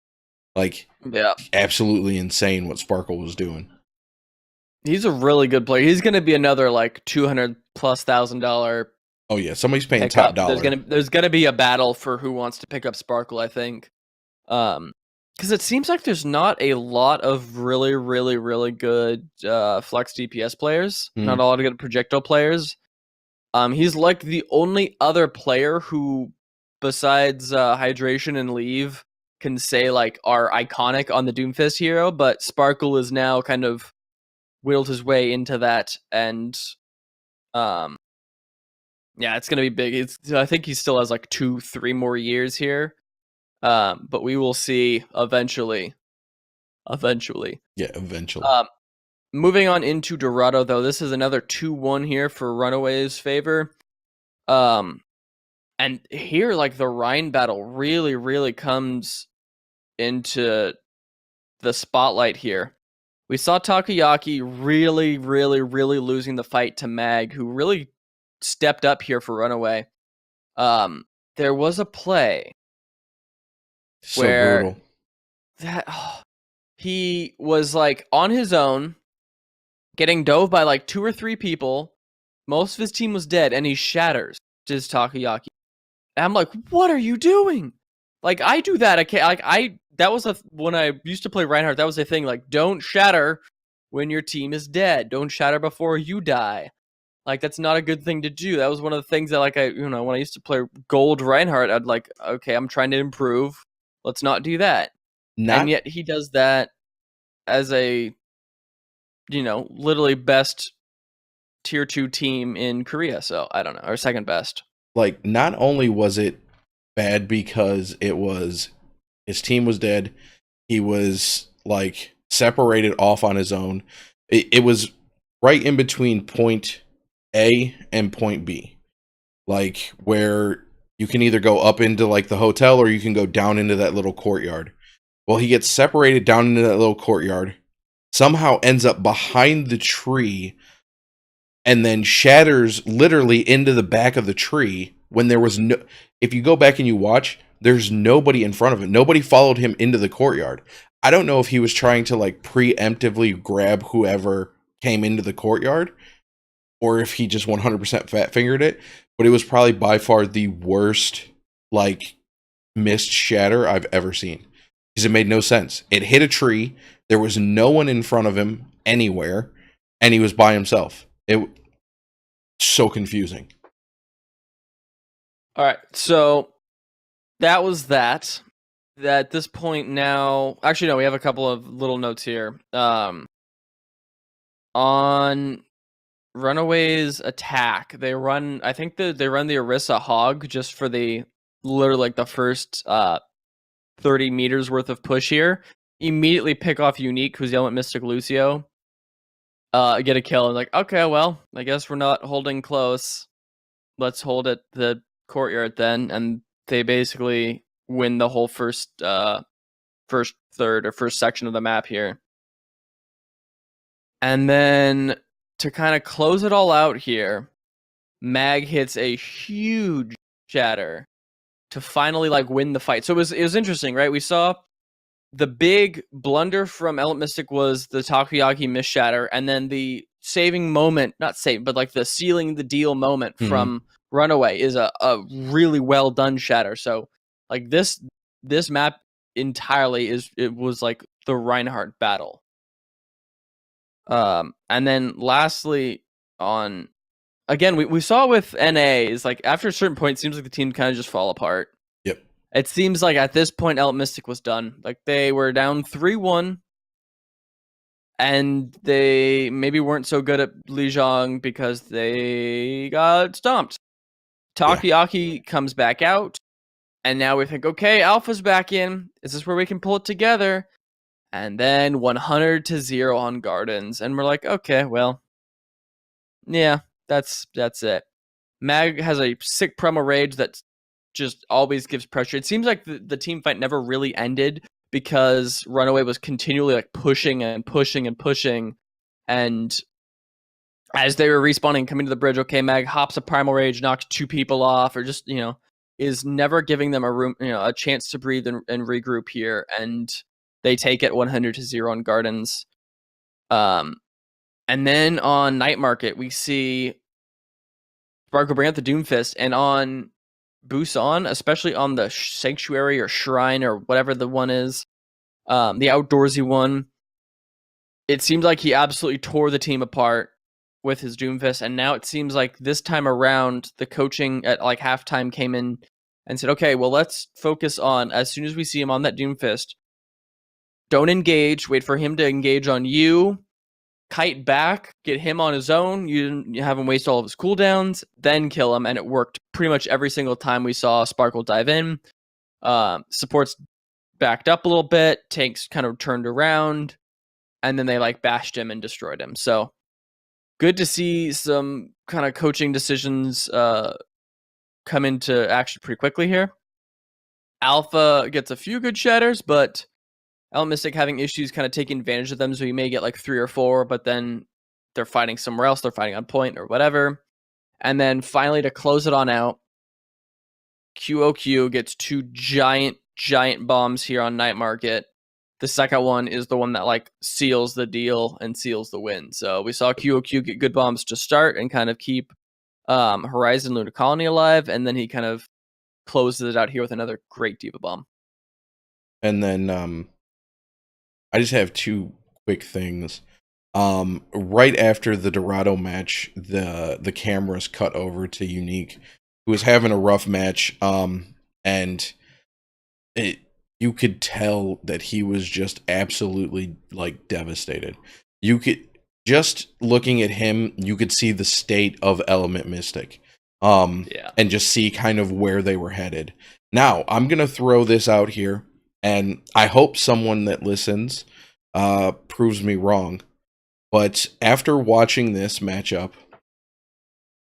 Like, Yeah. absolutely insane what Sparkle was doing. He's a really good player. He's going to be another like $200,000+ Oh yeah, somebody's paying pick top up. dollar. There's gonna be a battle for who wants to pick up Sparkle, I think. Because it seems like there's not a lot of really, really, really good flex DPS players. Not a lot of good projectile players. He's like the only other player who, besides Hydration and Leave, can say like are iconic on the Doomfist hero. But Sparkle is now kind of wheeled his way into that, and yeah, it's gonna be big. I think he still has like 2-3 more years here, but we will see eventually. Yeah, eventually. Moving on into Dorado, though, this is another 2-1 here for Runaway's favor. And here, like the Rhine battle really, really comes into the spotlight here. We saw Takoyaki really, really, really losing the fight to Mag, who really stepped up here for Runaway. There was a play So where brutal. he was like on his own, getting dove by like 2 or 3 people. Most of his team was dead, and he shatters his Takoyaki. And I'm like, what are you doing? Like, I do that. That was when I used to play Reinhardt, that was a thing. Like, don't shatter when your team is dead. Don't shatter before you die. Like, that's not a good thing to do. That was one of the things that, like, when I used to play Gold Reinhardt, I'd like, okay, I'm trying to improve. Let's not do that. And yet he does that as a, literally best tier 2 team in Korea. So I don't know, or second best. Like, not only was it bad because his team was dead, he was like separated off on his own. It was right in between point A and point B, like where you can either go up into like the hotel or you can go down into that little courtyard. Well, he gets separated down into that little courtyard, somehow ends up behind the tree, and then shatters literally into the back of the tree when there was no. If you go back and you watch, there's nobody in front of him. Nobody followed him into the courtyard. I don't know if he was trying to like preemptively grab whoever came into the courtyard, or if he just 100% fat fingered it, but it was probably by far the worst like missed shatter I've ever seen, because it made no sense. It hit a tree, there was no one in front of him anywhere, and he was by himself. It so confusing. All right, so that was that. At this point now, actually no, we have a couple of little notes here. On Runaway's attack, they run. I think they run the Orisa Hog just for the literally like the first 30 meters worth of push here. Immediately pick off Unique, who's yelling at Mystic Lucio. Get a kill. And like, okay, well, I guess we're not holding close. Let's hold at the courtyard then. And they basically win the whole first third or first section of the map here. And then to kind of close it all out here, Mag hits a huge shatter to finally like win the fight. So it was interesting, right? We saw the big blunder from Element Mystic was the Takoyaki miss shatter, and then the saving moment, not save, but like the sealing the deal moment from Runaway is a really well done shatter. So like this map entirely was like the Reinhardt battle. And then lastly on, again, we saw with NA is like after a certain point, it seems like the team kind of just fall apart. Yep. It seems like at this point, Element Mystic was done. Like they were down 3-1, and they maybe weren't so good at Lijiang because they got stomped. Takoyaki comes back out, and now we think, okay, Alpha's back in. Is this where we can pull it together? And then 100-0 on Gardens, and we're like, okay, well, yeah, that's it. Mag has a sick promo rage that just always gives pressure. It seems like the team fight never really ended because Runaway was continually like pushing and pushing and pushing, and as they were respawning, coming to the bridge, okay, Mag hops a Primal Rage, knocks 2 people off, or just, is never giving them a chance to breathe and regroup here, and they take it 100-0 on Gardens. And then on Night Market, we see Sparkle bring out the Doomfist, and on Busan, especially on the Sanctuary or Shrine or whatever the one is, the outdoorsy one, it seemed like he absolutely tore the team apart with his Doomfist, and now it seems like this time around, the coaching at like halftime came in and said, okay, well, let's focus on, as soon as we see him on that Doomfist, don't engage, wait for him to engage on you, kite back, get him on his own, you have him waste all of his cooldowns, then kill him, and it worked pretty much every single time we saw Sparkle dive in. Supports backed up a little bit, tanks kind of turned around, and then they like bashed him and destroyed him. So good to see some kind of coaching decisions come into action pretty quickly here. Alpha gets a few good shatters, but Element Mystic having issues kind of taking advantage of them, so you may get like 3 or 4, but then they're fighting somewhere else, they're fighting on point or whatever. And then finally, to close it on out, QOQ gets 2 giant bombs here on Night Market. The second one is the one that like seals the deal and seals the win. So we saw QOQ get good bombs to start and kind of keep Horizon Lunar Colony alive, and then he kind of closes it out here with another great Diva Bomb. And then I just have 2 quick things. Right after the Dorado match, the cameras cut over to Unique, who was having a rough match, and you could tell that he was just absolutely like devastated. You could, just looking at him, you could see the state of Element Mystic, and just see kind of where they were headed. Now, I'm gonna throw this out here, and I hope someone that listens proves me wrong. But after watching this matchup,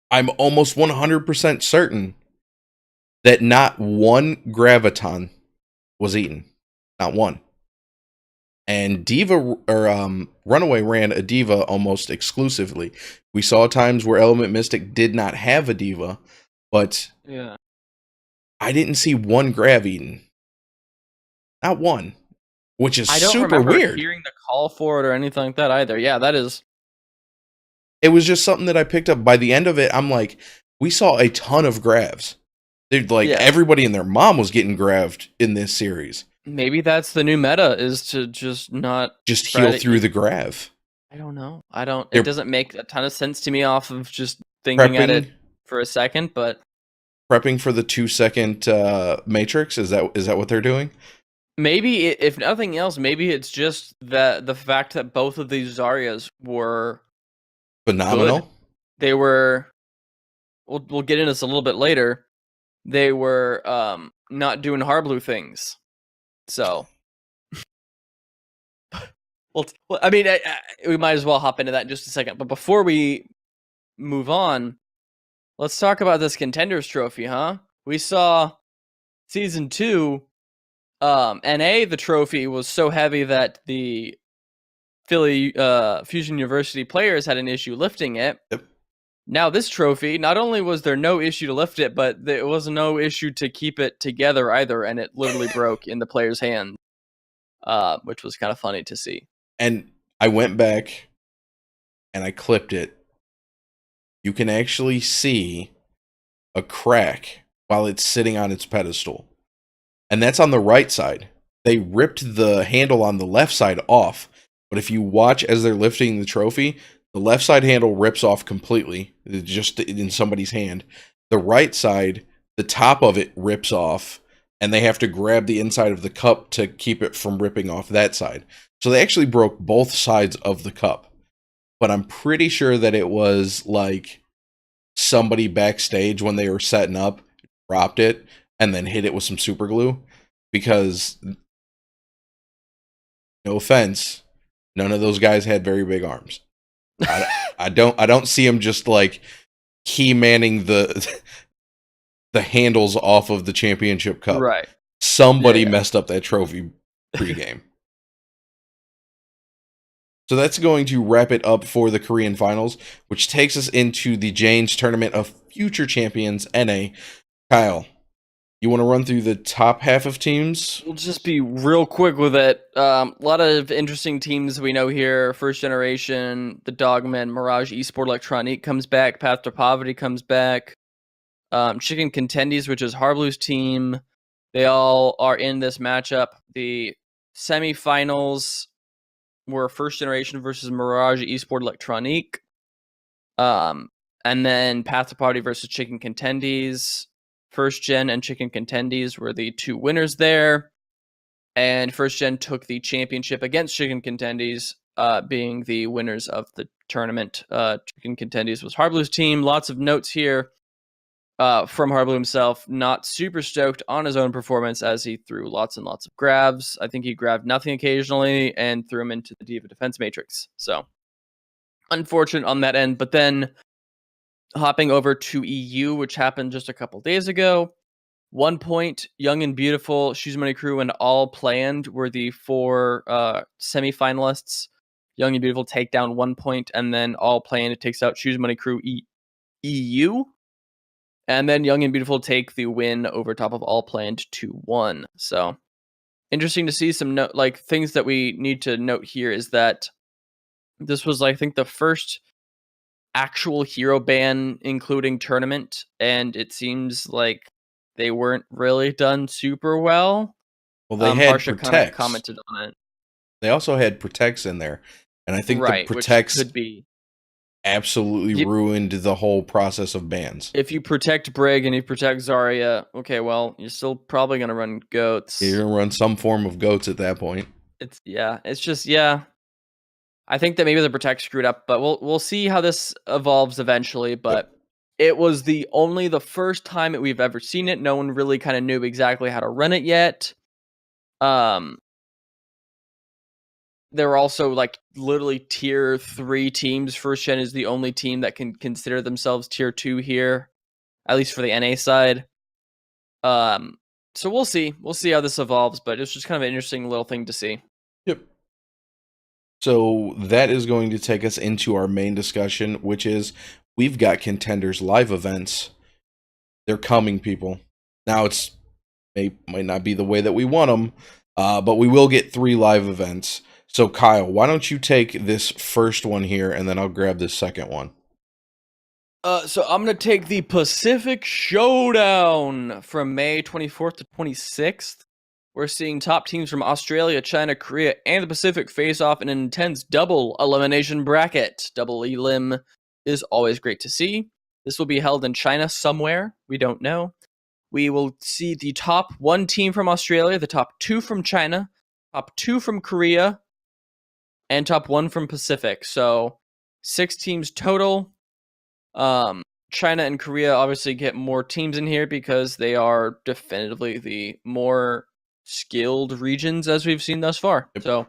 I'm almost 100% certain that not one Graviton was eaten. Not one. And Diva, or Runaway ran a Diva almost exclusively. We saw times where Element Mystic did not have a Diva, but I didn't see one Grav eaten. Not one. Which is super weird. I don't remember hearing the call for it or anything like that either. Yeah, that is. It was just something that I picked up. By the end of it, I'm like, we saw a ton of Gravs. They'd like everybody and their mom was getting Graved in this series. Maybe that's the new meta, is to just not heal through the Grav. I don't know. It doesn't make a ton of sense to me off of just thinking at it for a second, but prepping for the 2-second Matrix, is that what they're doing? Maybe, if nothing else, maybe it's just the fact that both of these Zaryas were phenomenal. Good. They were. We'll get into this a little bit later. They were not doing Harblue things, so. Well, I mean, we might as well hop into that in just a second. But before we move on, let's talk about this Contenders trophy, huh? We saw Season 2. NA, the trophy was so heavy that the Philly Fusion University players had an issue lifting it. Yep. Now this trophy, not only was there no issue to lift it, but there was no issue to keep it together either, and it literally broke in the player's hand, which was kind of funny to see. And I went back and I clipped it. You can actually see a crack while it's sitting on its pedestal. And that's on the right side. They ripped the handle on the left side off. But if you watch as they're lifting the trophy, the left side handle rips off completely, just in somebody's hand. The right side, the top of it rips off, and they have to grab the inside of the cup to keep it from ripping off that side. So they actually broke both sides of the cup. But I'm pretty sure that it was like somebody backstage when they were setting up, dropped it, and then hit it with some super glue, because, no offense, none of those guys had very big arms. I don't see them just like key-manning the handles off of the championship cup. Right. Somebody messed up that trophy pregame. So that's going to wrap it up for the Korean finals, which takes us into the Jayne's Tournament of Future Champions, NA. Kyle, you want to run through the top half of teams? We'll just be real quick with it. A lot of interesting teams we know here. First Generation, the Dogman, Mirage Esports Electronique comes back. Path to Poverty comes back. Chicken Contenders, which is Harblue's team. They all are in this matchup. The semifinals were First Generation versus Mirage Esports Electronique. And then Path to Poverty versus Chicken Contenders. First Gen and Chicken Contenders were the two winners there. And First Gen took the championship against Chicken Contenders, being the winners of the tournament. Chicken Contenders was Harblue's team. Lots of notes here from Harblue himself. Not super stoked on his own performance as he threw lots and lots of grabs. I think he grabbed nothing occasionally and threw him into the Diva Defense Matrix. So, unfortunate on that end. But then, hopping over to EU, which happened just a couple days ago. 1 point, Young and Beautiful, Shoes Money Crew, and All Planned were the four semifinalists. Young and Beautiful take down 1 point, and then All Planned takes out Shoes Money Crew EU. And then Young and Beautiful take the win over top of All Planned 2-1. So, interesting to see some things that we need to note here is that this was, I think, the first actual hero ban including tournament, and it seems like they weren't really done super well. Well, they had Harsha Protects. Commented on it. They also had Protects in there, and I think the Protects could be absolutely ruined the whole process of bans. If you protect Brig and you protect Zarya, okay, well, you're still probably gonna run goats. You're gonna run some form of goats at that point. It's just I think that maybe the Protect screwed up, but we'll see how this evolves eventually. But it was the first time that we've ever seen it. No one really kind of knew exactly how to run it yet. There were also literally tier 3 teams. First Gen is the only team that can consider themselves tier 2 here, at least for the NA side. So we'll see. We'll see how this evolves, but it's just kind of an interesting little thing to see. Yep. So that is going to take us into our main discussion, which is we've got Contenders live events. They're coming, people. Now might not be the way that we want them, but we will get 3 live events. So Kyle, why don't you take this first one here, and then I'll grab this second one. So I'm going to take the Pacific Showdown from May 24th to 26th. We're seeing top teams from Australia, China, Korea, and the Pacific face off in an intense double elimination bracket. Double elim is always great to see. This will be held in China somewhere. We don't know. We will see the top 1 team from Australia, the top 2 from China, top 2 from Korea, and top 1 from Pacific. So 6 teams total. China and Korea obviously get more teams in here because they are definitively the more skilled regions as we've seen thus far. Yep. So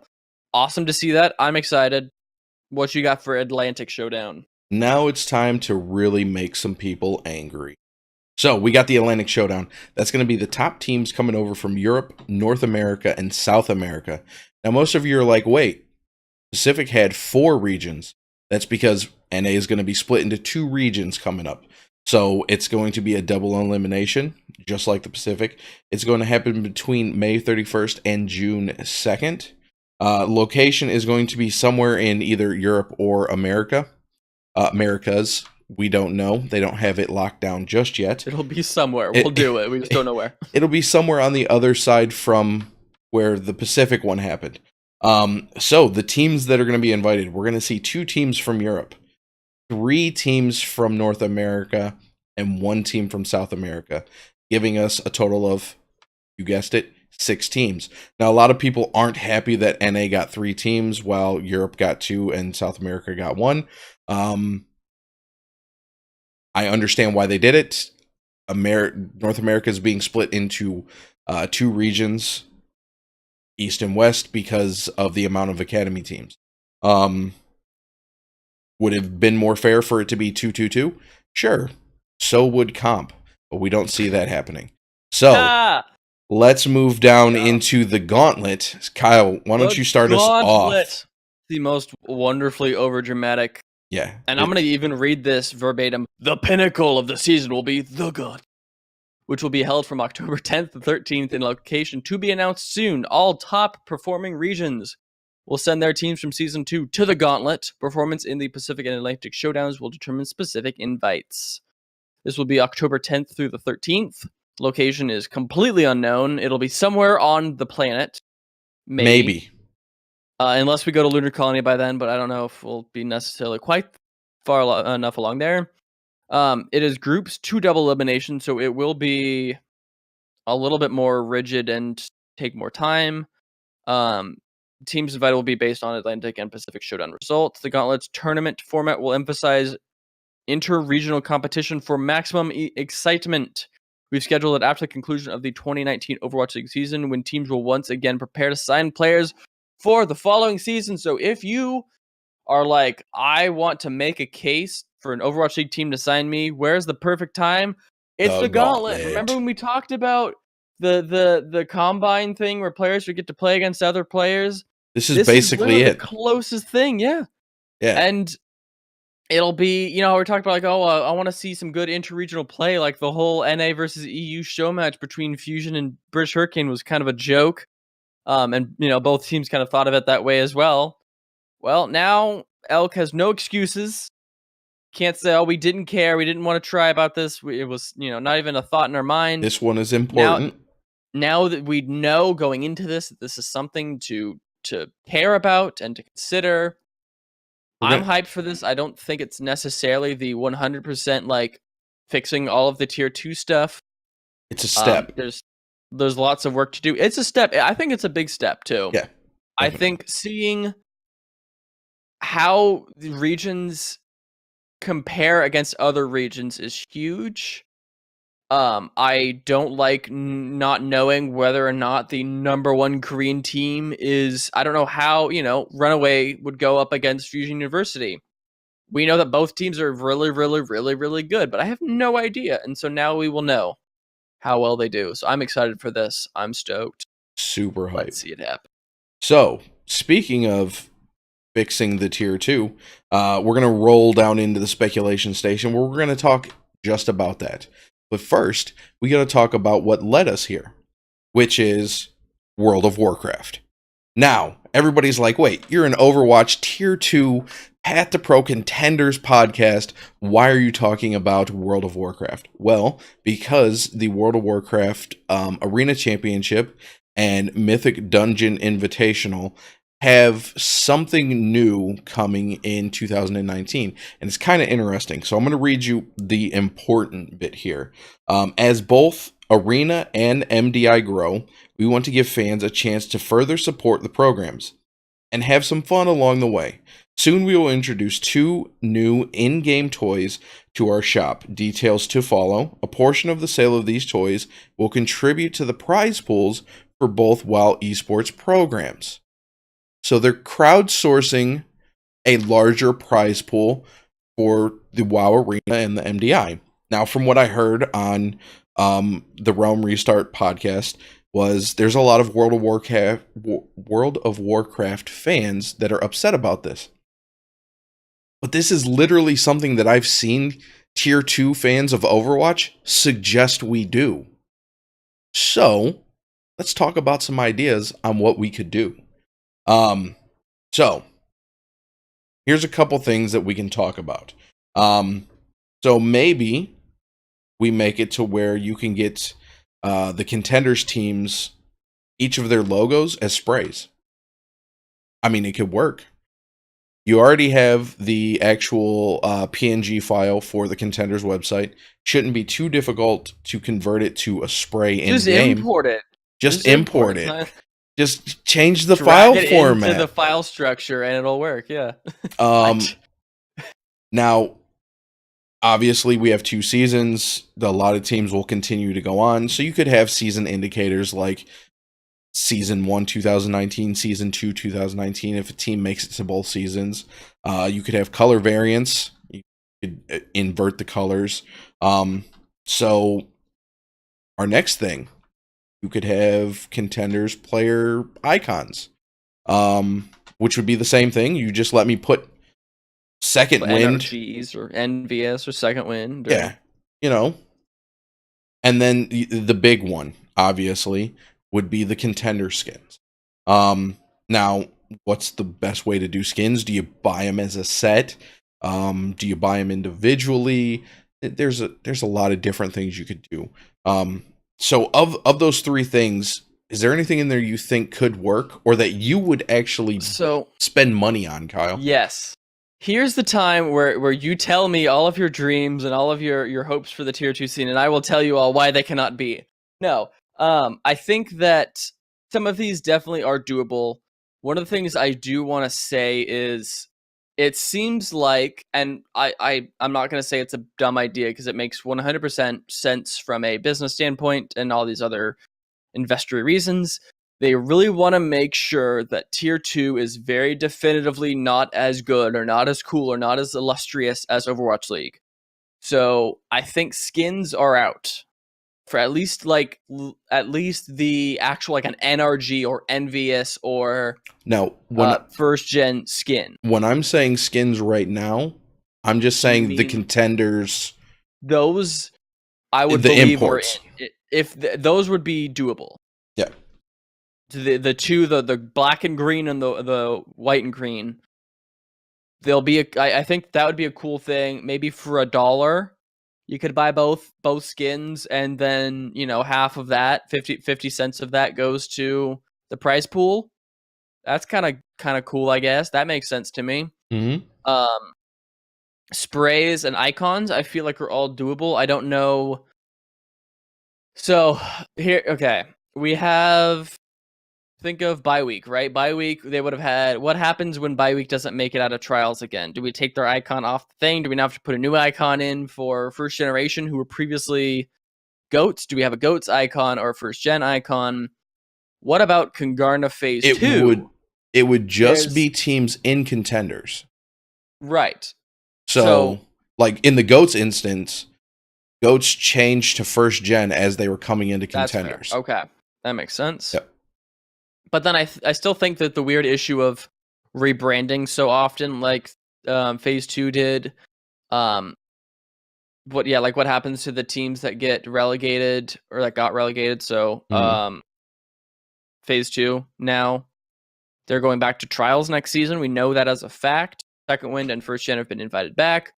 awesome to see that. I'm excited. What you got for Atlantic Showdown? Now it's time to really make some people angry. So we got the Atlantic Showdown. That's going to be the top teams coming over from Europe, North America, and South America. Now most of you are like, wait, Pacific had 4 regions. That's because NA is going to be split into 2 regions coming up. So it's going to be a double elimination, just like the Pacific. It's going to happen between May 31st and June 2nd. Location is going to be somewhere in either Europe or America. Americas, we don't know. They don't have it locked down just yet. It'll be somewhere. We'll do it. We just don't know where. It'll be somewhere on the other side from where the Pacific one happened. So the teams that are going to be invited, we're going to see 2 teams from Europe, 3 teams from North America, and 1 team from South America, giving us a total of, you guessed it, 6 teams. Now, a lot of people aren't happy that NA got 3 teams while Europe got 2 and South America got 1. I understand why they did it. North America is being split into 2 regions, East and West, because of the amount of academy teams. Would have been more fair for it to be 2-2-2? Sure. So would comp, but we don't see that happening. So let's move down into the gauntlet. Kyle, why don't you start us off? the most wonderfully overdramatic. Yeah. And I'm going to even read this verbatim. The pinnacle of the season will be the God, which will be held from October 10th to 13th in location to be announced soon. All top performing regions will send their teams from Season 2 to the Gauntlet. Performance in the Pacific and Atlantic showdowns will determine specific invites. This will be October 10th through the 13th. Location is completely unknown. It'll be somewhere on the planet. Maybe. Unless we go to Lunar Colony by then, but I don't know if we'll be necessarily quite far enough along there. It is groups 2 double elimination, so it will be a little bit more rigid and take more time. Teams invited will be based on Atlantic and Pacific showdown results. The Gauntlet's tournament format will emphasize inter-regional competition for maximum excitement. We've scheduled it after the conclusion of the 2019 Overwatch League season, when teams will once again prepare to sign players for the following season. So if you are like, I want to make a case for an Overwatch League team to sign me, where's the perfect time? It's the Gauntlet. Remember when we talked about the combine thing where players would get to play against other players? This is basically the closest thing, yeah. And it'll be, we're talking about like, I want to see some good interregional play, like the whole NA versus EU show match between Fusion and British Hurricane was kind of a joke. And both teams kind of thought of it that way as well. Well, now Elk has no excuses. Can't say, we didn't care, we didn't want to try about this. It was, not even a thought in our mind. This one is important. Now that we know going into this is something to care about and to consider. I'm hyped for this. I don't think it's necessarily the 100% like fixing all of the tier 2 stuff. It's a step. There's lots of work to do. It's a step. I think it's a big step too. Yeah. I think seeing how the regions compare against other regions is huge. I don't like not knowing whether or not the number 1 Korean team is. I don't know how, Runaway would go up against Fusion University. We know that both teams are really, really, really, really good, but I have no idea. And so now we will know how well they do. So I'm excited for this. I'm stoked. Super hyped. Let's see it happen. So, speaking of fixing the tier 2, we're going to roll down into the speculation station where we're going to talk just about that. But first, we got to talk about what led us here, which is World of Warcraft. Now, everybody's like, wait, you're an Overwatch tier 2 Path to Pro Contenders podcast. Why are you talking about World of Warcraft? Well, because the World of Warcraft Arena Championship and Mythic Dungeon Invitational have something new coming in 2019, and it's kind of interesting. So I'm going to read you the important bit here. As both Arena and MDI grow, we want to give fans a chance to further support the programs and have some fun along the way. Soon we will introduce 2 new in-game toys to our shop. Details to follow. A portion of the sale of these toys will contribute to the prize pools for both WoW esports programs. So they're crowdsourcing a larger prize pool for the WoW Arena and the MDI. Now, from what I heard on the Realm Restart podcast, was there's a lot of World of Warcraft fans that are upset about this. But this is literally something that I've seen tier 2 fans of Overwatch suggest we do. So, let's talk about some ideas on what we could do. So, here's a couple things that we can talk about. So maybe we make it to where you can get the Contenders teams, each of their logos as sprays. I mean, it could work. You already have the actual PNG file for the Contenders website. Shouldn't be too difficult to convert it to a spray in-game. Just import it. Just import it. Just change the file format. Into the file structure and it'll work, yeah. Now, obviously, we have 2 seasons. A lot of teams will continue to go on. So you could have season indicators like Season 1, 2019, Season 2, 2019, if a team makes it to both seasons. You could have color variants. You could invert the colors. So our next thing, you could have Contenders player icons. which would be the same thing. You just let me put second wind, NRGs or NVS or second wind. Or... Yeah, and then the big one, obviously, would be the contender skins. Now, what's the best way to do skins? Do you buy them as a set? Do you buy them individually? There's a lot of different things you could do. So of those three things, is there anything in there you think could work, or that you would actually spend money on, Kyle? Yes. Here's the time where you tell me all of your dreams and all of your hopes for the tier 2 scene, and I will tell you all why they cannot be. No. I think that some of these definitely are doable. One of the things I do want to say is it seems like, and I'm not going to say it's a dumb idea because it makes 100% sense from a business standpoint and all these other investor reasons. They really want to make sure that tier 2 is very definitively not as good or not as cool or not as illustrious as Overwatch League. So I think skins are out for at least the actual like an NRG or NVS or now first gen skin. When I'm saying skins right now, I'm just saying the contenders. Those I would the believe imports. Those would be doable. Yeah. The two, the black and green and the white and green. There'll be I think that would be a cool thing. Maybe for $1, you could buy both skins, and then half of that, 50 cents of that goes to the prize pool. That's kind of cool, I guess. That makes sense to me. Mm-hmm. Sprays and icons, I feel like are all doable. I don't know. So here, okay, we have. Think of bye week, right? Bye week, they would have had. What happens when bye week doesn't make it out of trials again? Do we take their icon off the thing? Do we now have to put a new icon in for first generation who were previously goats? Do we have a goats icon or a first gen icon? What about Kongarna Phase 2? It would just be teams in contenders. Right. So, like in the goats instance, goats changed to first gen as they were coming into contenders. Okay, that makes sense. Yep. But then I still think that the weird issue of rebranding so often, like Phase 2 did, what happens to the teams that get relegated or that got relegated? So Phase 2 now they're going back to trials next season. We know that as a fact. Second Wind and First Gen have been invited back.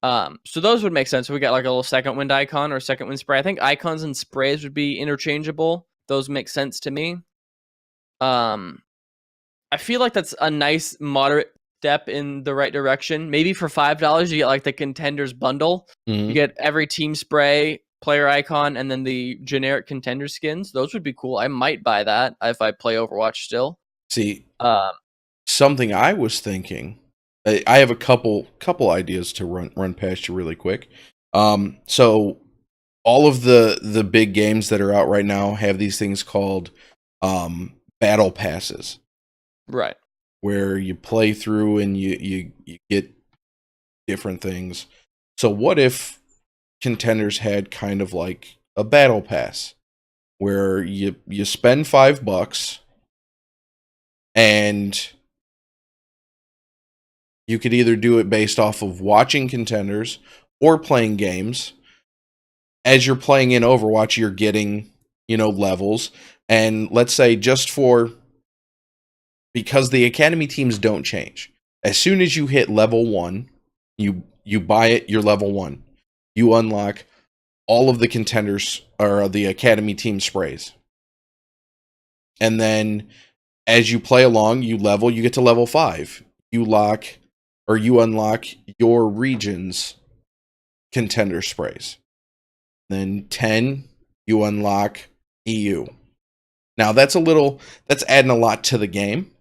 So those would make sense. So we got like a little Second Wind icon or Second Wind spray. I think icons and sprays would be interchangeable. Those make sense to me. I feel like that's a nice moderate step in the right direction. Maybe for $5 you get like the contenders bundle. You get every team spray, player icon, and then the generic contender skins. Those would be cool. I might buy that if I play Overwatch still. See, something I was thinking. I have a couple ideas to run past you really quick. So all of the big games that are out right now have these things called battle passes, right? Where you play through and you get different things. So what if contenders had kind of like a battle pass where you spend $5 and you could either do it based off of watching contenders or playing games. As you're playing in Overwatch, you're getting levels. And let's say because the academy teams don't change. As soon as you hit level 1, you buy it, you're level 1. You unlock all of the contenders or the academy team sprays. And then as you play along, you get to level 5. You unlock your region's contender sprays. Then 10, you unlock EU. Now that's adding a lot to the game,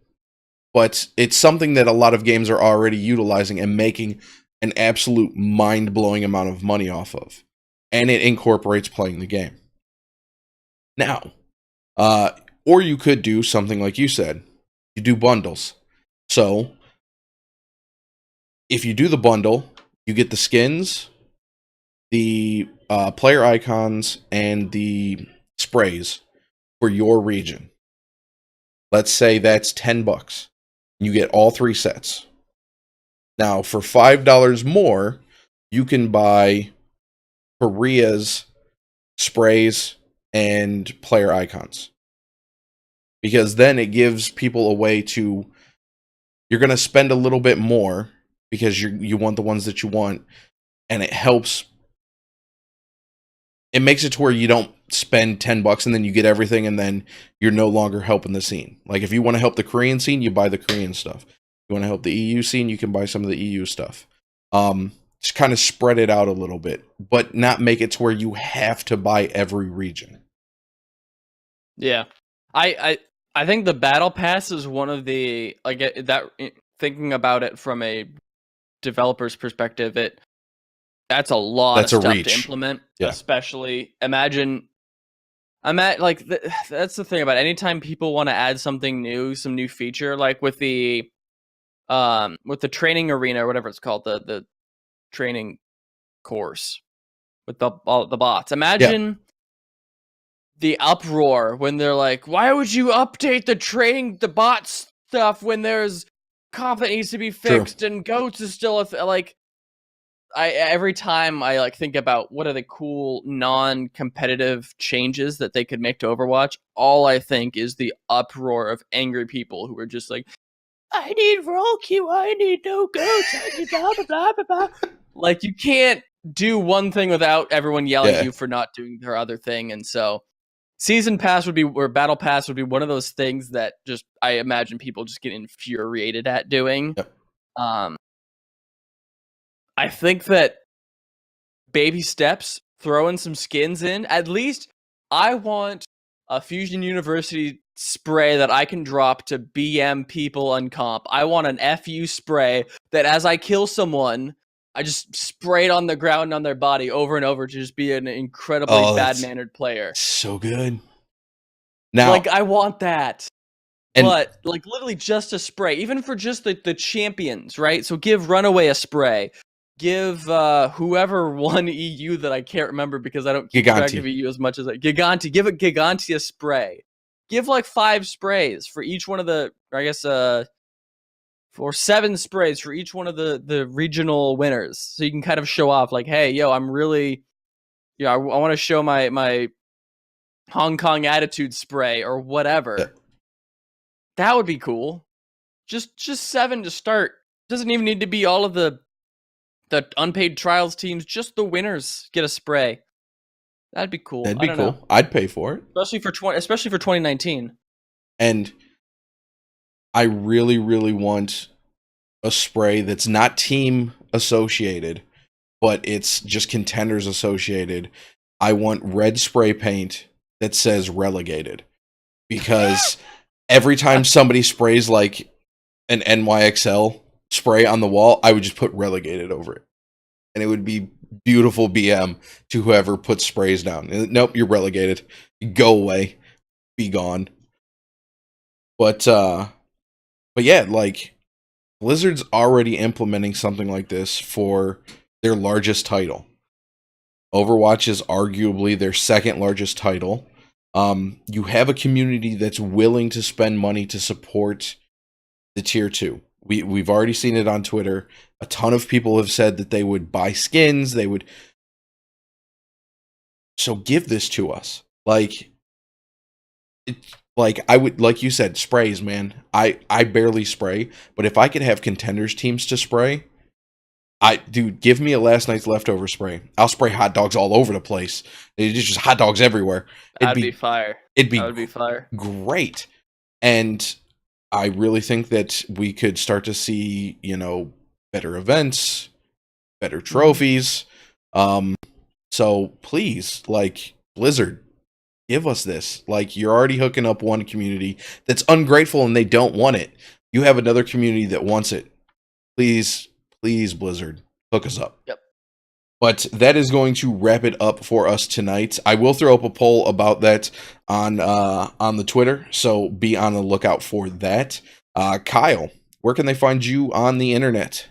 but it's something that a lot of games are already utilizing and making an absolute mind-blowing amount of money off of. And it incorporates playing the game. Now, or you could do something like you said. You do bundles. So, if you do the bundle, you get the skins, the player icons, and the sprays for your region. Let's say that's $10. You get all 3 sets. Now, for $5 more, you can buy Korea's sprays and player icons. Because then it gives people a way to... You're going to spend a little bit more because you want the ones that you want, and it helps... It makes it to where you don't spend $10 and then you get everything and then you're no longer helping the scene. Like, if you want to help the Korean scene, you buy the Korean stuff. You want to help the EU scene, you can buy some of the EU stuff. Just kind of spread it out a little bit, but not make it to where you have to buy every region. Yeah. I think the battle pass is one of the, like, that, thinking about it from a developer's perspective, that's a lot That's of a stuff reach. to implement. Yeah. Especially, that's the thing about it. Anytime people want to add something new, some new feature, like with the training arena or whatever it's called, the training course with all the bots. Imagine the uproar when they're like, "Why would you update the bot stuff when there's comp that needs to be fixed and goats is still like." Every time I like think about what are the cool non-competitive changes that they could make to Overwatch, all I think is the uproar of angry people who are just like, "I need roll queue, I need no goats, I need blah blah blah blah blah." Like, you can't do one thing without everyone yelling at you for not doing their other thing, and so season pass or battle pass would be one of those things that just I imagine people just get infuriated at doing. Yep. I think that baby steps, throwing some skins in. At least I want a Fusion University spray that I can drop to BM people on comp. I want an FU spray that as I kill someone, I just spray it on the ground and on their body over and over to just be an incredibly bad-mannered player. So good. Now, like, I want that. But, like, literally just a spray. Even for just the champions, right? So give Runaway a spray. Give whoever won EU that I can't remember because I don't keep track of EU as much as Giganti. Give it Giganti a spray. Give like 5 sprays for each one of the, I guess, for 7 sprays for each one of the regional winners. So you can kind of show off like, hey, yo, I'm really, I want to show my Hong Kong attitude spray or whatever. Yeah. That would be cool. Just 7 to start. Doesn't even need to be all of the unpaid trials teams, just the winners get a spray. That'd be cool. That'd be cool. Know. I'd pay for it. Especially for 2019. And I really, really want a spray that's not team associated, but it's just contenders associated. I want red spray paint that says relegated. Because every time somebody sprays like an NYXL spray on the wall, I would just put relegated over it. And it would be beautiful BM to whoever puts sprays down. Nope, you're relegated. Go away. Be gone. But yeah, like, Blizzard's already implementing something like this for their largest title. Overwatch is arguably their second largest title. You have a community that's willing to spend money to support the tier 2. We've already seen it on Twitter. A ton of people have said that they would buy skins. They would. So give this to us. Like I would, like you said, sprays, man. I barely spray, but if I could have contenders teams to spray, dude, give me a last night's leftover spray. I'll spray hot dogs all over the place. It's just hot dogs everywhere. That'd be fire. That would be fire. Great. And I really think that we could start to see, better events, better trophies. So please, like, Blizzard, give us this. Like, you're already hooking up one community that's ungrateful and they don't want it. You have another community that wants it. Please, Blizzard, hook us up. Yep. But that is going to wrap it up for us tonight. I will throw up a poll about that on the Twitter, so be on the lookout for that. Kyle, where can they find you on the internet?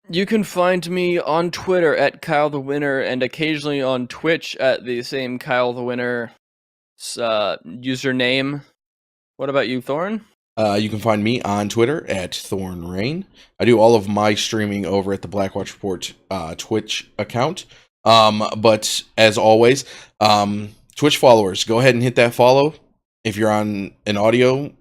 You can find me on Twitter at Kyle the Winner and occasionally on Twitch at the same Kyle the Winner username. What about you, Thorn? You can find me on Twitter at ThornRain. I do all of my streaming over at the Blackwatch Report Twitch account. But as always, Twitch followers, go ahead and hit that follow. If you're on an audio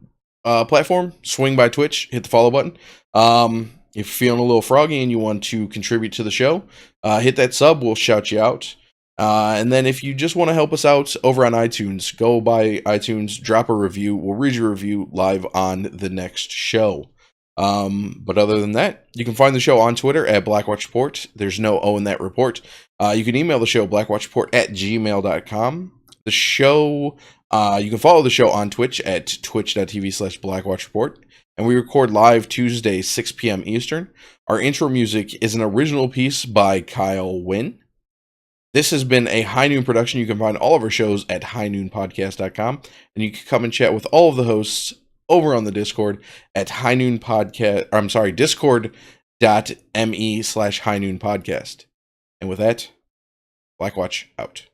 platform, swing by Twitch, hit the follow button. If you're feeling a little froggy and you want to contribute to the show, hit that sub. We'll shout you out. And then if you just want to help us out over on iTunes, go by iTunes, drop a review. We'll read your review live on the next show. But other than that, you can find the show on Twitter at Blackwatch Report. There's no O in that report. You can email the show, blackwatchreport@gmail.com. The show, you can follow the show on Twitch at twitch.tv/blackwatchreport. And we record live Tuesday, 6 p.m. Eastern. Our intro music is an original piece by Kyle Wynn. This has been a High Noon production. You can find all of our shows at highnoonpodcast.com. And you can come and chat with all of the hosts over on the Discord at discord.me/highnoonpodcast. And with that, Blackwatch out.